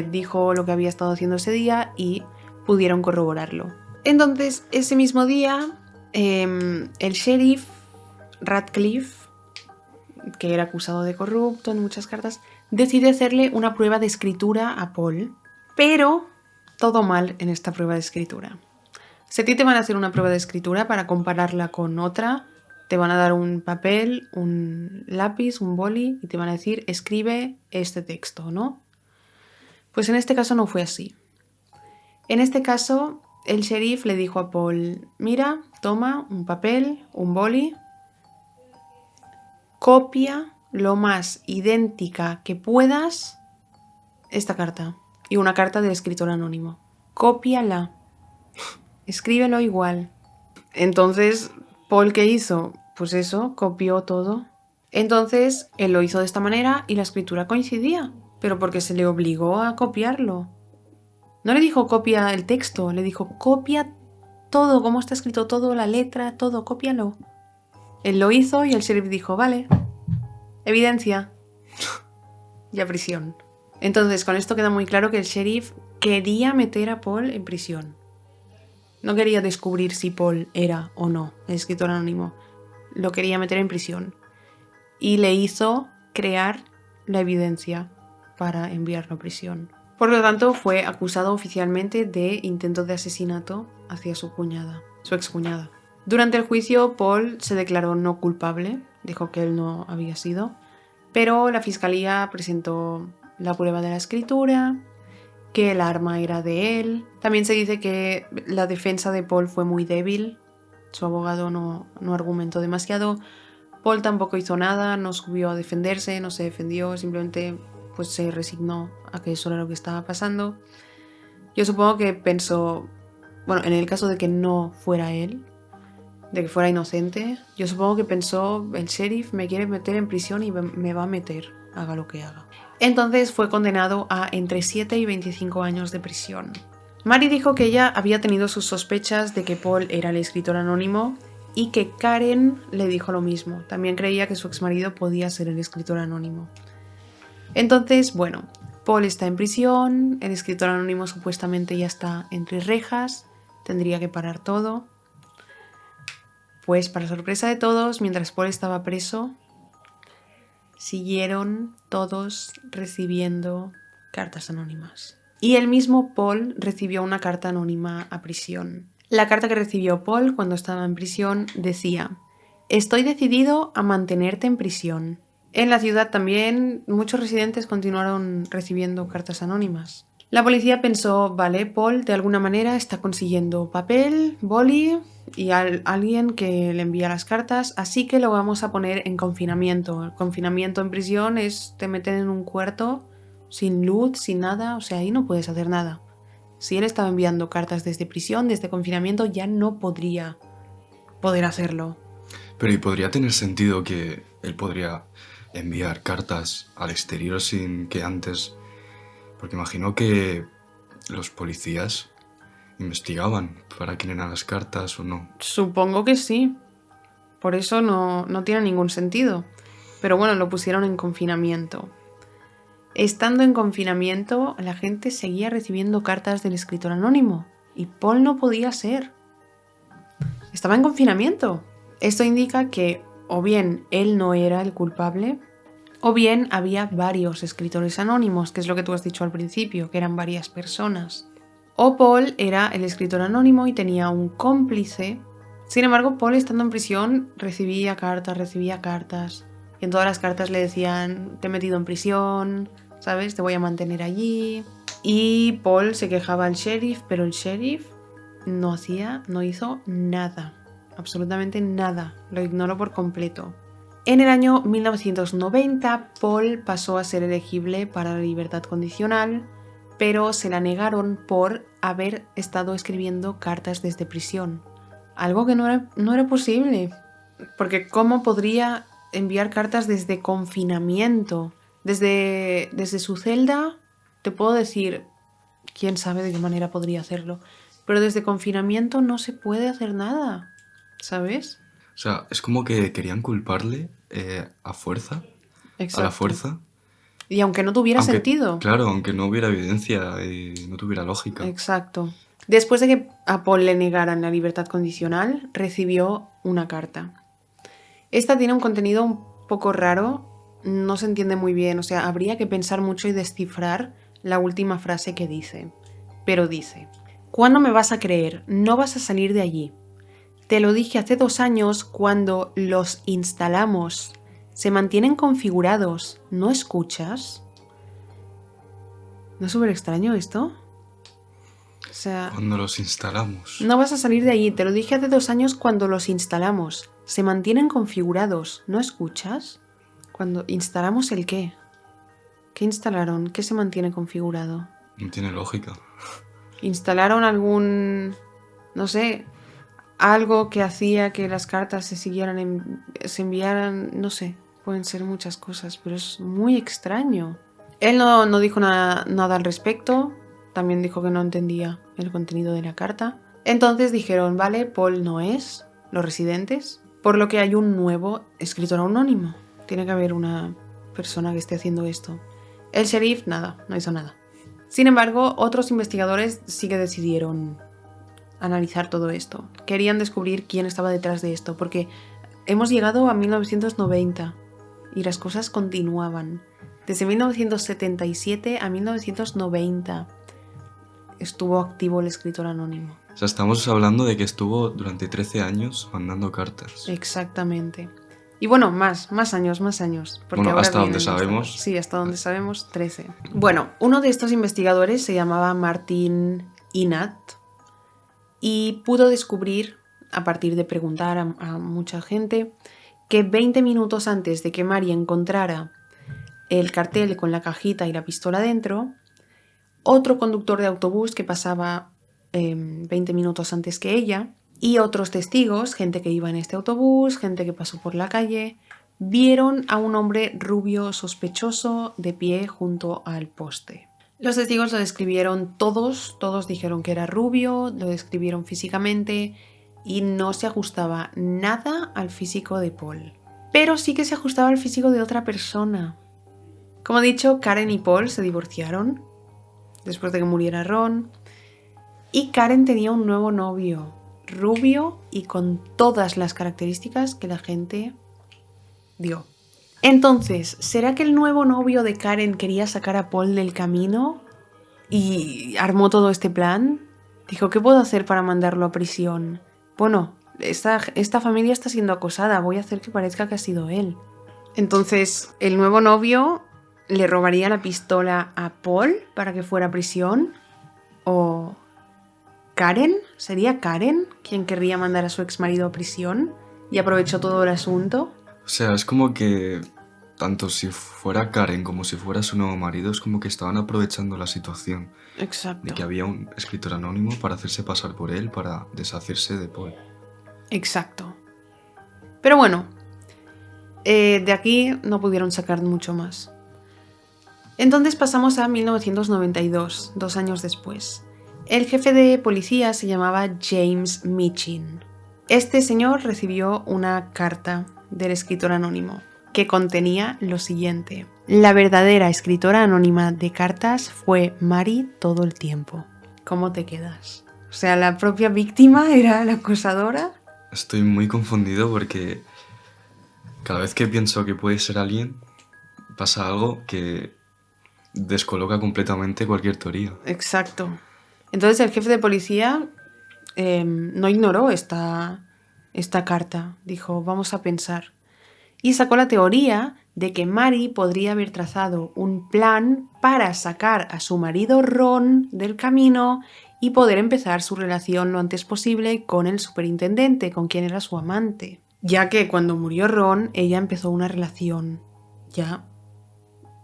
Dijo lo que había estado haciendo ese día y pudieron corroborarlo. Entonces, ese mismo día, el sheriff Radcliffe, que era acusado de corrupto en muchas cartas, decide hacerle una prueba de escritura a Paul, pero todo mal en esta prueba de escritura. Si a ti te van a hacer una prueba de escritura para compararla con otra, te van a dar un papel, un lápiz, un boli y te van a decir, escribe este texto, ¿no? Pues en este caso no fue así. En este caso, el sheriff le dijo a Paul, mira, toma un papel, un boli, copia lo más idéntica que puedas esta carta y una carta del escritor anónimo. Cópiala. Escríbelo igual. Entonces, Paul, ¿qué hizo? Pues eso, copió todo. Entonces, él lo hizo de esta manera y la escritura coincidía, pero porque se le obligó a copiarlo. No le dijo copia el texto, le dijo copia todo, cómo está escrito todo, la letra, todo, cópialo. Él lo hizo y el sheriff dijo, vale, evidencia. Y a prisión. Entonces, con esto queda muy claro que el sheriff quería meter a Paul en prisión. No quería descubrir si Paul era o no el escritor anónimo. lo quería meter en prisión y le hizo crear la evidencia para enviarlo a prisión. Por lo tanto, fue acusado oficialmente de intento de asesinato hacia su cuñada, su excuñada. Durante el juicio, Paul se declaró no culpable, dijo que él no había sido, pero la fiscalía presentó la prueba de la escritura, que el arma era de él. También se dice que la defensa de Paul fue muy débil, su abogado no argumentó demasiado. Paul tampoco hizo nada, no subió a defenderse, no se defendió, simplemente pues se resignó a que eso era lo que estaba pasando. Yo supongo que pensó, bueno, en el caso de que no fuera él, de que fuera inocente, yo supongo que pensó, el sheriff me quiere meter en prisión y me va a meter, haga lo que haga. Entonces fue condenado a entre 7 y 25 años de prisión. Mary dijo que ella había tenido sus sospechas de que Paul era el escritor anónimo y que Karen le dijo lo mismo. También creía que su exmarido podía ser el escritor anónimo. Entonces, bueno, Paul está en prisión, el escritor anónimo supuestamente ya está entre rejas, tendría que parar todo. Pues para sorpresa de todos, mientras Paul estaba preso, siguieron todos recibiendo cartas anónimas. Y el mismo Paul recibió una carta anónima a prisión. La carta que recibió Paul cuando estaba en prisión decía: estoy decidido a mantenerte en prisión. En la ciudad también muchos residentes continuaron recibiendo cartas anónimas. La policía pensó, vale, Paul de alguna manera está consiguiendo papel, boli y alguien que le envía las cartas, así que lo vamos a poner en confinamiento. El confinamiento en prisión es te meten en un cuarto sin luz, sin nada, o sea, ahí no puedes hacer nada. Si él estaba enviando cartas desde prisión, desde confinamiento, ya no podría poder hacerlo. Pero ¿y podría tener sentido que él podría enviar cartas al exterior sin que antes... Porque imagino que los policías investigaban para quién eran las cartas o no. Supongo que sí. Por eso no tiene ningún sentido. Pero bueno, lo pusieron en confinamiento. Estando en confinamiento, la gente seguía recibiendo cartas del escritor anónimo. Y Paul no podía ser. Estaba en confinamiento. Esto indica que o bien él no era el culpable, o bien había varios escritores anónimos, que es lo que tú has dicho al principio, que eran varias personas. O Paul era el escritor anónimo y tenía un cómplice. Sin embargo, Paul, estando en prisión, recibía cartas. Y en todas las cartas le decían, te he metido en prisión, ¿sabes? Te voy a mantener allí. Y Paul se quejaba al sheriff, pero el sheriff no hizo nada. Absolutamente nada. Lo ignoró por completo. En el año 1990, Paul pasó a ser elegible para la libertad condicional, pero se la negaron por haber estado escribiendo cartas desde prisión. Algo que no era posible, porque ¿cómo podría enviar cartas desde confinamiento? Desde su celda, te puedo decir, quién sabe de qué manera podría hacerlo, pero desde confinamiento no se puede hacer nada, ¿sabes? O sea, es como que querían culparle a fuerza, Exacto. a la fuerza. Y aunque no tuviera sentido. Claro, aunque no hubiera evidencia y no tuviera lógica. Exacto. Después de que a Paul le negaran la libertad condicional, recibió una carta. Esta tiene un contenido un poco raro, no se entiende muy bien, o sea, habría que pensar mucho y descifrar la última frase que dice. Pero dice: ¿cuándo me vas a creer? No vas a salir de allí. Te lo dije hace 2 años cuando los instalamos. Se mantienen configurados. ¿No escuchas? ¿No es súper extraño esto? O sea... Cuando los instalamos. No vas a salir de allí. Te lo dije hace 2 años cuando los instalamos. Se mantienen configurados. ¿No escuchas? Cuando instalamos ¿el qué? ¿Qué instalaron? ¿Qué se mantiene configurado? No tiene lógica. ¿Instalaron algún... no sé... algo que hacía que las cartas se enviaran, no sé, pueden ser muchas cosas, pero es muy extraño. Él no dijo nada al respecto, también dijo que no entendía el contenido de la carta. Entonces dijeron, vale, Paul no es, los residentes, por lo que hay un nuevo escritor anónimo. Tiene que haber una persona que esté haciendo esto. El sheriff, nada, no hizo nada. Sin embargo, otros investigadores sí que decidieron analizar todo esto. Querían descubrir quién estaba detrás de esto, porque hemos llegado a 1990 y las cosas continuaban. Desde 1977 a 1990 estuvo activo el escritor anónimo. O sea, estamos hablando de que estuvo durante 13 años mandando cartas. Exactamente. Y bueno, más años. Porque Bueno, ahora hasta donde vienen sabemos. Sí, hasta donde sabemos, 13. Bueno, uno de estos investigadores se llamaba Martin Inat y pudo descubrir, a partir de preguntar a mucha gente, que 20 minutos antes de que Mary encontrara el cartel con la cajita y la pistola dentro, otro conductor de autobús que pasaba 20 minutos antes que ella y otros testigos, gente que iba en este autobús, gente que pasó por la calle, vieron a un hombre rubio sospechoso de pie junto al poste. Los testigos lo describieron todos dijeron que era rubio, lo describieron físicamente y no se ajustaba nada al físico de Paul. Pero sí que se ajustaba al físico de otra persona. Como he dicho, Karen y Paul se divorciaron después de que muriera Ron. Y Karen tenía un nuevo novio, rubio y con todas las características que la gente dio. Entonces, ¿será que el nuevo novio de Karen quería sacar a Paul del camino y armó todo este plan? Dijo, ¿qué puedo hacer para mandarlo a prisión? Bueno, esta familia está siendo acosada, voy a hacer que parezca que ha sido él. Entonces, el nuevo novio le robaría la pistola a Paul para que fuera a prisión. ¿O Karen? ¿Sería Karen quien querría mandar a su exmarido a prisión y aprovechó todo el asunto? O sea, es como que tanto si fuera Karen como si fuera su nuevo marido, es como que estaban aprovechando la situación Exacto. de que había un escritor anónimo para hacerse pasar por él, para deshacerse de Paul. Exacto. Pero bueno, de aquí no pudieron sacar mucho más. Entonces pasamos a 1992, 2 años después. El jefe de policía se llamaba James Michin. Este señor recibió una carta del escritor anónimo que contenía lo siguiente. La verdadera escritora anónima de cartas fue Mary todo el tiempo. ¿Cómo te quedas? O sea, la propia víctima era la acosadora. Estoy muy confundido porque cada vez que pienso que puede ser alguien, pasa algo que descoloca completamente cualquier teoría. Exacto. Entonces el jefe de policía no ignoró esta carta. Dijo, vamos a pensar. Y sacó la teoría de que Mary podría haber trazado un plan para sacar a su marido Ron del camino y poder empezar su relación lo antes posible con el superintendente, con quien era su amante. Ya que cuando murió Ron, ella empezó una relación ya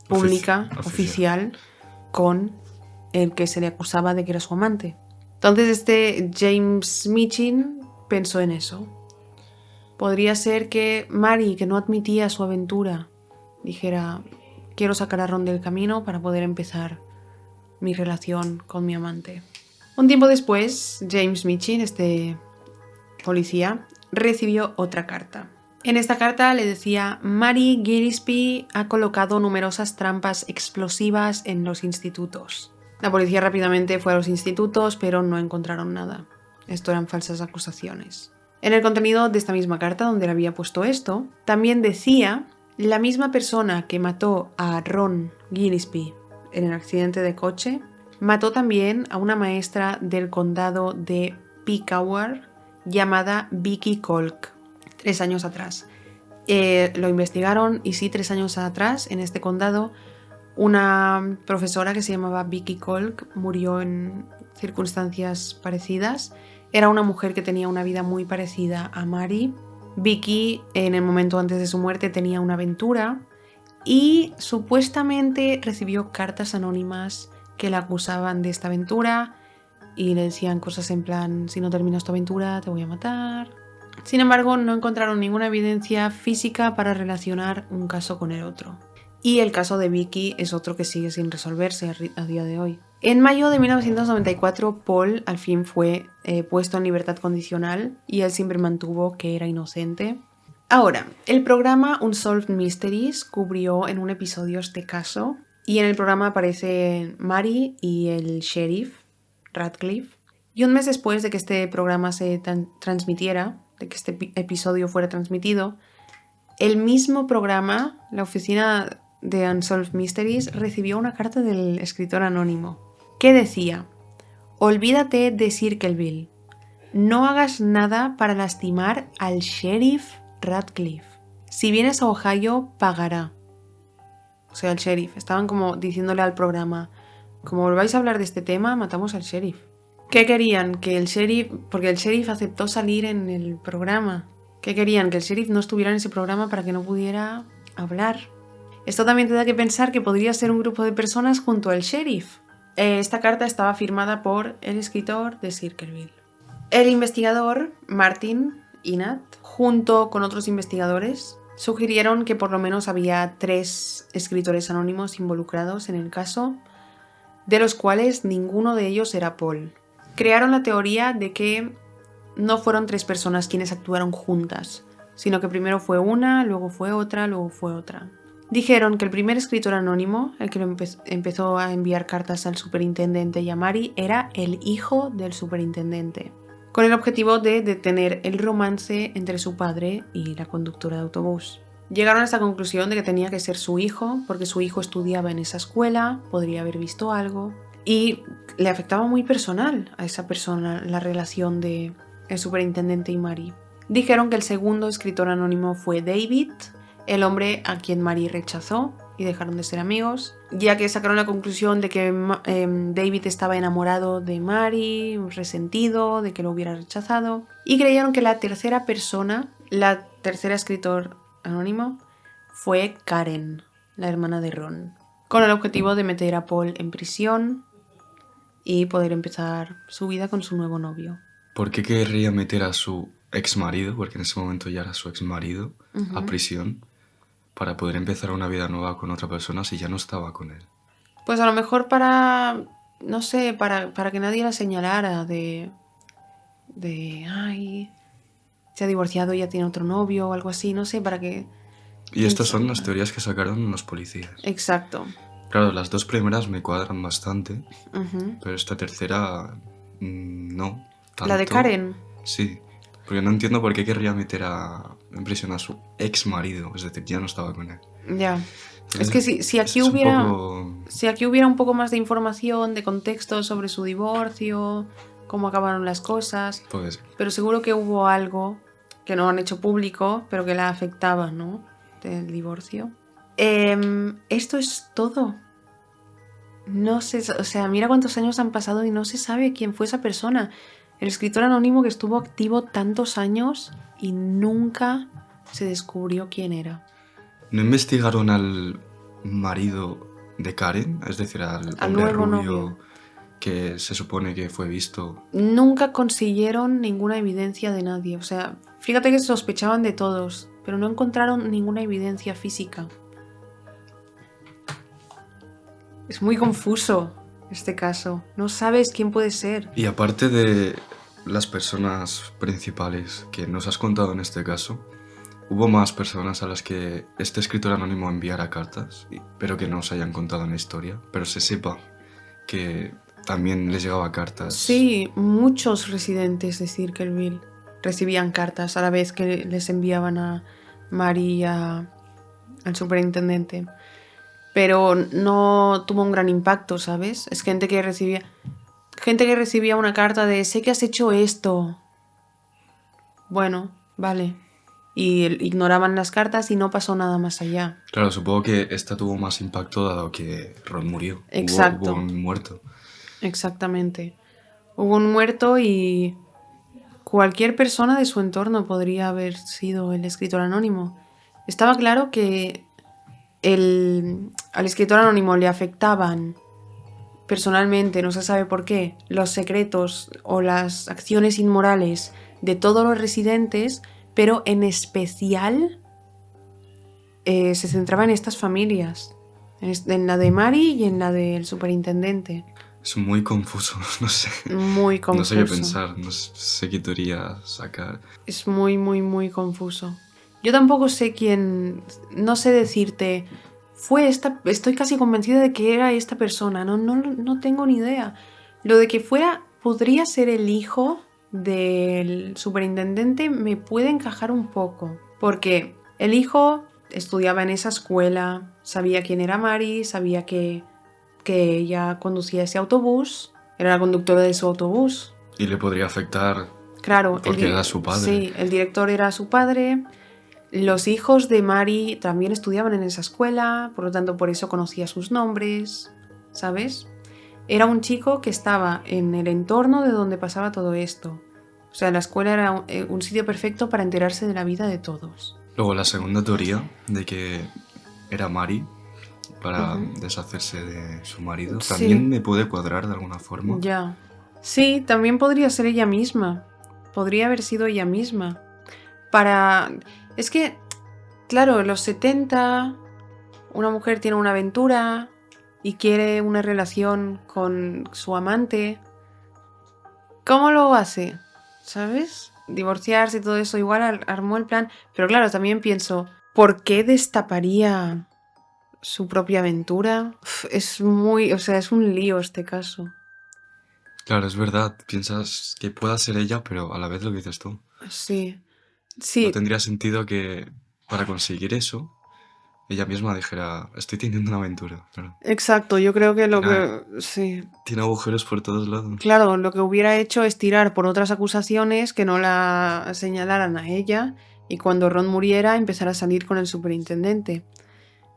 pública, oficial, con el que se le acusaba de que era su amante. Entonces este James Michin pensó en eso. Podría ser que Mary, que no admitía su aventura, dijera, quiero sacar a Ron del camino para poder empezar mi relación con mi amante. Un tiempo después, James Michin, este policía, recibió otra carta. En esta carta le decía, Mary Gillespie ha colocado numerosas trampas explosivas en los institutos. La policía rápidamente fue a los institutos, pero no encontraron nada. Esto eran falsas acusaciones. En el contenido de esta misma carta, donde le había puesto esto, también decía, la misma persona que mató a Ron Gillespie en el accidente de coche, mató también a una maestra del condado de Picawar llamada Vicky Kolk, 3 años atrás. Lo investigaron y sí, 3 años atrás, en este condado, una profesora que se llamaba Vicky Kolk murió en circunstancias parecidas. Era una mujer que tenía una vida muy parecida a Mary. Vicky, en el momento antes de su muerte, tenía una aventura y supuestamente recibió cartas anónimas que la acusaban de esta aventura y le decían cosas en plan, si no terminas tu aventura te voy a matar. Sin embargo, no encontraron ninguna evidencia física para relacionar un caso con el otro. Y el caso de Vicky es otro que sigue sin resolverse a día de hoy. En mayo de 1994, Paul al fin fue puesto en libertad condicional y él siempre mantuvo que era inocente. Ahora, el programa Unsolved Mysteries cubrió en un episodio este caso y en el programa aparece Mary y el sheriff, Radcliffe. Y un mes después de que este programa se transmitiera, de que este episodio fuera transmitido, el mismo programa, la oficina de Unsolved Mysteries, recibió una carta del escritor anónimo que decía: olvídate de Circleville. No hagas nada para lastimar al sheriff Radcliffe. Si vienes a Ohio, pagará. O sea, el sheriff. Estaban como diciéndole al programa: como volváis a hablar de este tema, matamos al sheriff. ¿Qué querían? Que el sheriff... Porque el sheriff aceptó salir en el programa. ¿Qué querían? Que el sheriff no estuviera en ese programa para que no pudiera hablar. Esto también te da que pensar que podría ser un grupo de personas junto al sheriff. Esta carta estaba firmada por el escritor de Circleville. El investigador, Martin Inat, junto con otros investigadores, sugirieron que por lo menos había 3 escritores anónimos involucrados en el caso, de los cuales ninguno de ellos era Paul. Crearon la teoría de que no fueron 3 personas quienes actuaron juntas, sino que primero fue una, luego fue otra, luego fue otra. Dijeron que el primer escritor anónimo, el que empezó a enviar cartas al superintendente y a Mary, era el hijo del superintendente, con el objetivo de detener el romance entre su padre y la conductora de autobús. Llegaron a esta conclusión de que tenía que ser su hijo, porque su hijo estudiaba en esa escuela, podría haber visto algo, y le afectaba muy personal a esa persona la relación de el superintendente y Mary. Dijeron que el segundo escritor anónimo fue David, el hombre a quien Mary rechazó, y dejaron de ser amigos, ya que sacaron la conclusión de que David estaba enamorado de Mary, resentido de que lo hubiera rechazado, y creyeron que la tercera persona, la tercera escritor anónimo, fue Karen, la hermana de Ron, con el objetivo de meter a Paul en prisión y poder empezar su vida con su nuevo novio. ¿Por qué querría meter a su ex marido, porque en ese momento ya era su ex marido, a prisión, para poder empezar una vida nueva con otra persona si ya no estaba con él? Pues a lo mejor para, no sé, para que nadie la señalara de, ay, se ha divorciado y ya tiene otro novio o algo así, no sé, para que... Y estas son las teorías que sacaron los policías. Exacto. Claro, las 2 primeras me cuadran bastante, pero esta tercera no tanto. ¿La de Karen? Sí, porque no entiendo por qué querría meter en prisión a su ex marido, es decir, ya no estaba con él. Ya. Entonces, es que si aquí es hubiera... un poco... Si aquí hubiera un poco más de información, de contexto sobre su divorcio, cómo acabaron las cosas, Puede ser. pero seguro que hubo algo que no han hecho público, pero que la afectaba, ¿no? Del divorcio. Esto es todo. No sé, o sea, mira cuántos años han pasado y no se sabe quién fue esa persona. El escritor anónimo que estuvo activo tantos años y nunca se descubrió quién era. ¿No investigaron al marido de Karen? Es decir, al hombre nuevo rubio novio. que se supone que fue visto. Nunca consiguieron ninguna evidencia de nadie. O sea, fíjate que sospechaban de todos, pero no encontraron ninguna evidencia física. Es muy confuso este caso. No sabes quién puede ser. Y aparte de las personas principales que nos has contado en este caso, ¿hubo más personas a las que este escritor anónimo enviara cartas, pero que no se hayan contado en la historia, pero se sepa que también les llegaba cartas? Sí, muchos residentes de Circleville recibían cartas a la vez que les enviaban a Mary y al superintendente. Pero no tuvo un gran impacto, ¿sabes? Es gente que recibía una carta de sé que has hecho esto. Bueno, vale. Y ignoraban las cartas y no pasó nada más allá. Claro, supongo que esta tuvo más impacto dado que Ron murió. Exacto. Hubo un muerto. Exactamente. Hubo un muerto y cualquier persona de su entorno podría haber sido el escritor anónimo. Estaba claro que al escritor anónimo le afectaban personalmente, no se sabe por qué, los secretos o las acciones inmorales de todos los residentes, pero en especial se centraba en estas familias, en la de Mary y en la del superintendente. Es muy confuso, no sé. Muy confuso. No sé qué pensar, no sé qué teoría sacar. Es muy, muy, muy confuso. Yo tampoco sé quién, no sé decirte, estoy casi convencida de que era esta persona, no tengo ni idea. Lo de que podría ser el hijo, del superintendente me puede encajar un poco, porque el hijo estudiaba en esa escuela, sabía quién era Mari, sabía que ella conducía ese autobús, era la conductora de su autobús. Y le podría afectar Claro, porque era su padre. Sí, el director era su padre. Los hijos de Mari también estudiaban en esa escuela, por lo tanto por eso conocía sus nombres, ¿sabes? Era un chico que estaba en el entorno de donde pasaba todo esto. O sea, la escuela era un sitio perfecto para enterarse de la vida de todos. Luego la segunda teoría de que era Mari para deshacerse de su marido, Sí. también me puede cuadrar de alguna forma. Ya. Sí, también podría ser ella misma. Podría haber sido ella misma. Es que, claro, en los 70, una mujer tiene una aventura y quiere una relación con su amante. ¿Cómo lo hace? ¿Sabes? Divorciarse y todo eso, igual armó el plan. Pero claro, también pienso, ¿por qué destaparía su propia aventura? Es un lío este caso. Claro, es verdad, piensas que pueda ser ella, pero a la vez lo que dices tú. Sí. No Sí, tendría sentido que para conseguir eso, ella misma dijera, estoy teniendo una aventura. Claro. exacto. Yo creo que sí. Tiene agujeros por todos lados. Claro, lo que hubiera hecho es tirar por otras acusaciones que no la señalaran a ella y cuando Ron muriera empezar a salir con el superintendente.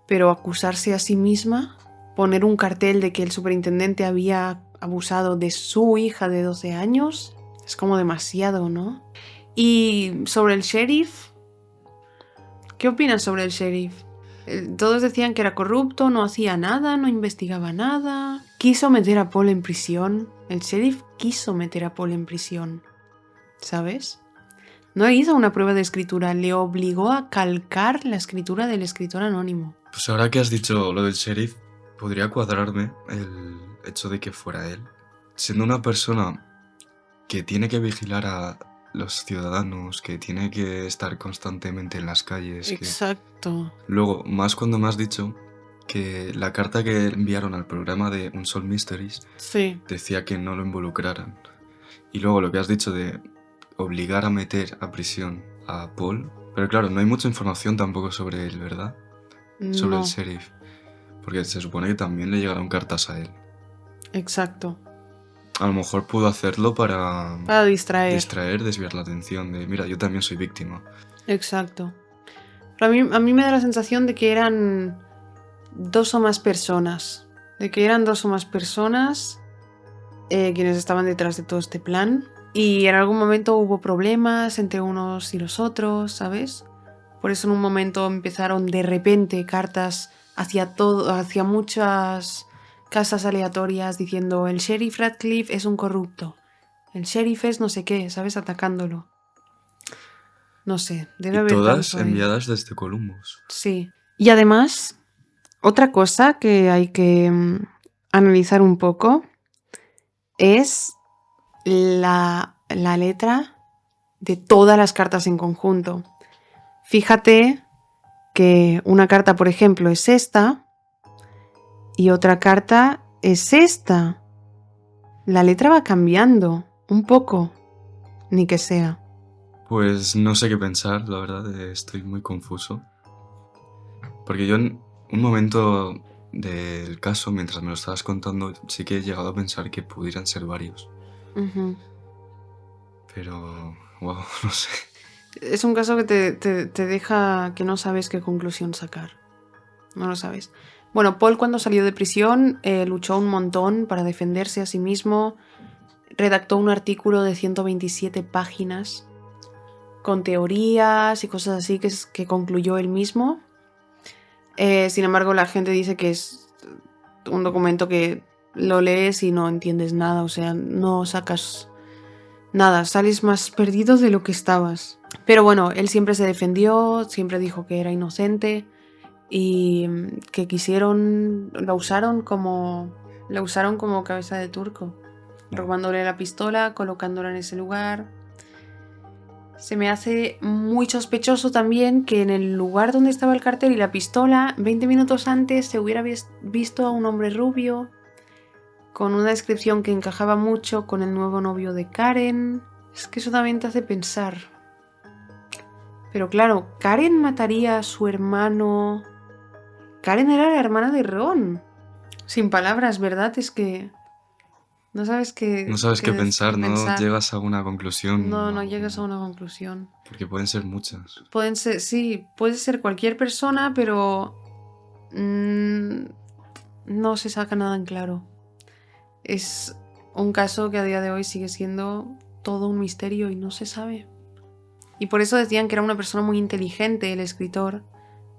Pero acusarse a sí misma, poner un cartel de que el superintendente había abusado de su hija de 12 años, es como demasiado, ¿no? Y sobre el sheriff, ¿qué opinas sobre el sheriff? Todos decían que era corrupto, no hacía nada, no investigaba nada. Quiso meter a Paul en prisión. El sheriff quiso meter a Paul en prisión. ¿Sabes? No hizo una prueba de escritura, le obligó a calcar la escritura del escritor anónimo. Pues ahora que has dicho lo del sheriff, podría cuadrarme el hecho de que fuera él. Siendo una persona que tiene que vigilar a los ciudadanos, que tiene que estar constantemente en las calles. Exacto. Luego, más cuando me has dicho que la carta que enviaron al programa de Unsolved Mysteries Sí. decía que no lo involucraran. Y luego lo que has dicho de obligar a meter a prisión a Paul. Pero claro, no hay mucha información tampoco sobre él, ¿verdad? Sobre No. el sheriff. Porque se supone que también le llegaron cartas a él. Exacto. A lo mejor pudo hacerlo para distraer. Desviar la atención de, mira, yo también soy víctima. Exacto. Pero a mí me da la sensación de que eran dos o más personas. Quienes estaban detrás de todo este plan. Y en algún momento hubo problemas entre unos y los otros, ¿sabes? Por eso en un momento empezaron de repente cartas hacia muchas casas aleatorias diciendo el sheriff Radcliffe es un corrupto. El sheriff es no sé qué, ¿sabes? Atacándolo. No sé, debe Y haber todas tanto ahí. enviadas desde Columbus. Sí. Y además, otra cosa que hay que analizar un poco es la letra de todas las cartas en conjunto. Fíjate que una carta, por ejemplo, es esta y otra carta es esta. La letra va cambiando un poco, ni que sea. Pues no sé qué pensar, la verdad, estoy muy confuso. Porque yo en un momento del caso, mientras me lo estabas contando, sí que he llegado a pensar que pudieran ser varios. Uh-huh. Pero, wow, no sé. Es un caso que te deja que no sabes qué conclusión sacar. No lo sabes. Bueno, Paul cuando salió de prisión luchó un montón para defenderse a sí mismo. Redactó un artículo de 127 páginas con teorías y cosas así que concluyó él mismo. Sin embargo, la gente dice que es un documento que lo lees y no entiendes nada. O sea, no sacas nada. Sales más perdido de lo que estabas. Pero bueno, él siempre se defendió, siempre dijo que era inocente y que la usaron como cabeza de turco, robándole la pistola, colocándola en ese lugar. Se me hace muy sospechoso también que en el lugar donde estaba el cartel y la pistola, 20 minutos antes se hubiera visto a un hombre rubio con una descripción que encajaba mucho con el nuevo novio de Karen. Es que eso también te hace pensar. Pero claro, Karen mataría a su hermano. Karen era la hermana de Ron. Sin palabras, ¿verdad? Es que no sabes No sabes qué pensar, no pensar. llegas a una conclusión. No llegas a una conclusión. Porque pueden ser muchas. Pueden ser, sí, puede ser cualquier persona, pero no se saca nada en claro. Es un caso que a día de hoy sigue siendo todo un misterio y no se sabe. Y por eso decían que era una persona muy inteligente el escritor,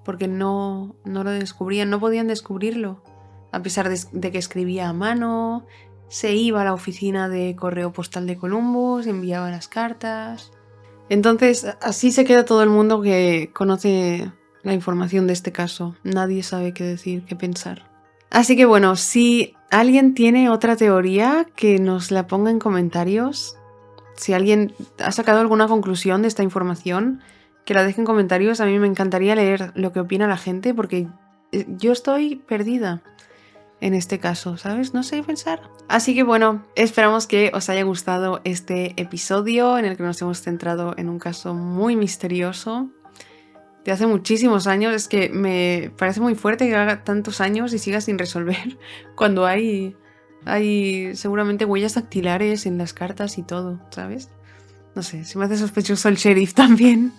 porque no lo descubrían, no podían descubrirlo. A pesar de que escribía a mano, se iba a la oficina de correo postal de Columbus, enviaba las cartas. Entonces, así se queda todo el mundo que conoce la información de este caso. Nadie sabe qué decir, qué pensar. Así que bueno, si alguien tiene otra teoría, que nos la ponga en comentarios. Si alguien ha sacado alguna conclusión de esta información, que la deje en comentarios. A mí me encantaría leer lo que opina la gente, porque yo estoy perdida en este caso, ¿sabes? No sé qué pensar. Así que bueno, esperamos que os haya gustado este episodio en el que nos hemos centrado en un caso muy misterioso de hace muchísimos años. Es que me parece muy fuerte que haga tantos años y siga sin resolver cuando hay seguramente huellas dactilares en las cartas y todo, ¿sabes? No sé, se me hace sospechoso el sheriff también.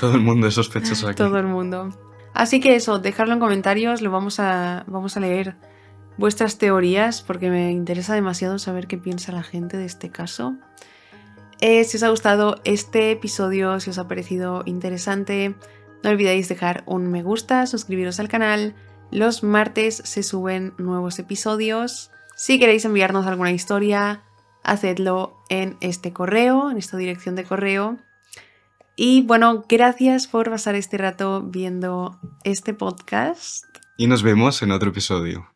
Todo el mundo es sospechoso aquí. Todo el mundo. Así que eso, dejadlo en comentarios, vamos a leer vuestras teorías porque me interesa demasiado saber qué piensa la gente de este caso. Si os ha gustado este episodio, si os ha parecido interesante, no olvidéis dejar un me gusta, suscribiros al canal. Los martes se suben nuevos episodios. Si queréis enviarnos alguna historia, hacedlo en este correo, en esta dirección de correo. Y bueno, gracias por pasar este rato viendo este podcast. Y nos vemos en otro episodio.